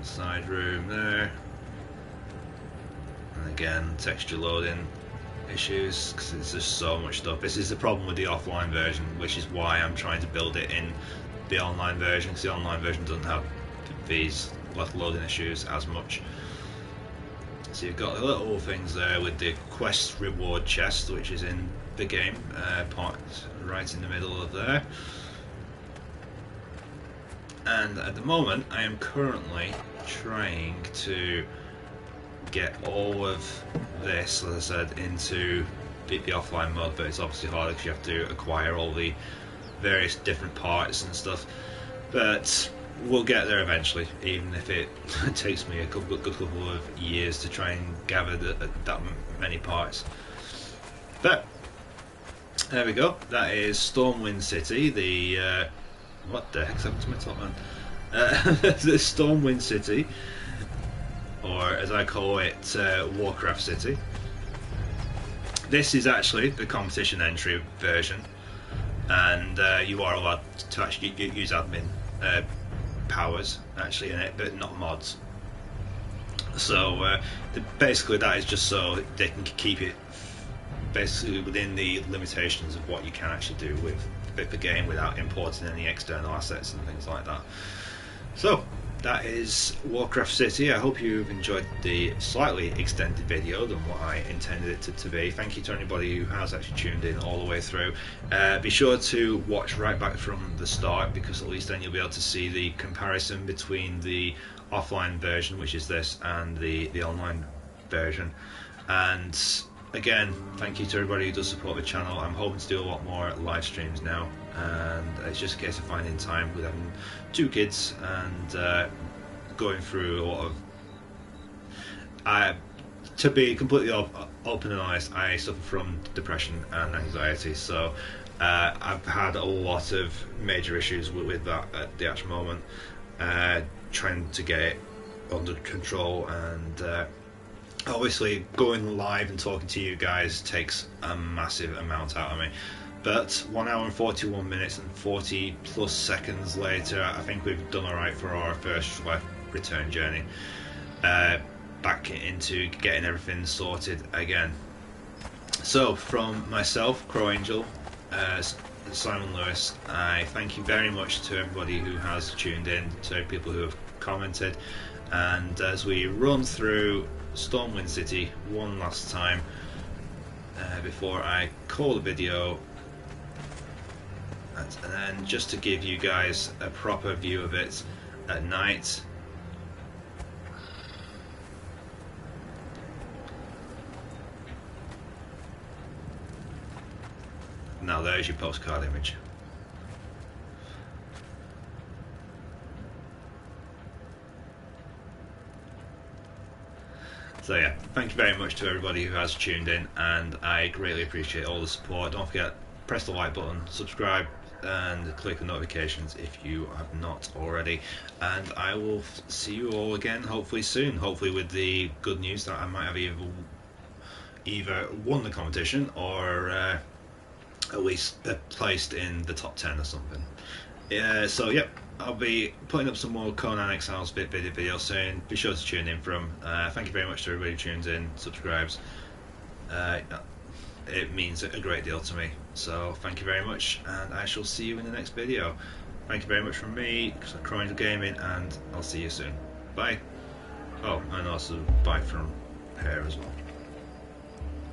Side room there. And again, texture loading issues, because there's just so much stuff. This is the problem with the offline version, which is why I'm trying to build it in the online version, because the online version doesn't have these loading issues as much. So you've got the little things there with the quest reward chest, which is in the game, parked right in the middle of there. And at the moment I am currently trying to get all of this, as I said, into beat the offline mode, but it's obviously harder because you have to acquire all the various different parts and stuff. But we'll get there eventually, even if it takes me a good couple of years to try and gather that many parts. But there we go. That is Stormwind City. The what the heck's happened to my top man? The Stormwind City, or as I call it, Warcraft City. This is actually the competition entry version, and you are allowed to actually use admin powers actually in it, but not mods. So basically that is just so they can keep it basically within the limitations of what you can actually do with the game without importing any external assets and things like that. So that is Warcraft City. I hope you've enjoyed the slightly extended video than what I intended it to be. Thank you to anybody who has actually tuned in all the way through. Be sure to watch right back from the start, because at least then you'll be able to see the comparison between the offline version, which is this, and the online version. And again, thank you to everybody who does support the channel. I'm hoping to do a lot more live streams now, and it's just a case of finding time with having 2 kids and going through a lot of... to be completely open and honest, I suffer from depression and anxiety, so I've had a lot of major issues with that at the actual moment, trying to get it under control, and obviously going live and talking to you guys takes a massive amount out of me. But 1 hour and 41 minutes and 40 plus seconds later, I think we've done alright for our first return journey back into getting everything sorted again. So from myself, Crow Angel, Simon Lewis, I thank you very much to everybody who has tuned in, to people who have commented, and as we run through Stormwind City one last time before I call the video, and then just to give you guys a proper view of it at night. Now there's your postcard image. So yeah, thank you very much to everybody who has tuned in, and I greatly appreciate all the support. Don't forget, press the like button, subscribe, and click the notifications if you have not already. And I will see you all again hopefully soon, hopefully with the good news that I might have either won the competition or at least placed in the top 10 or something. So yep, I'll be putting up some more Conan Exiles video soon. Be sure to tune in from. Thank you very much to everybody who tunes in, subscribes. It means a great deal to me. So thank you very much, and I shall see you in the next video. Thank you very much from me, Crow Angel Gaming, and I'll see you soon. Bye. Oh, and also bye from her as well.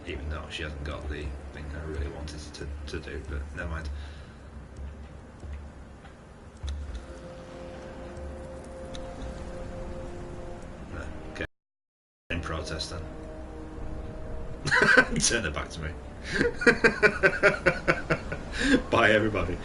Even though she hasn't got the thing I really wanted to do, but never mind. Okay. In protest then. Turn it back to me. Bye everybody.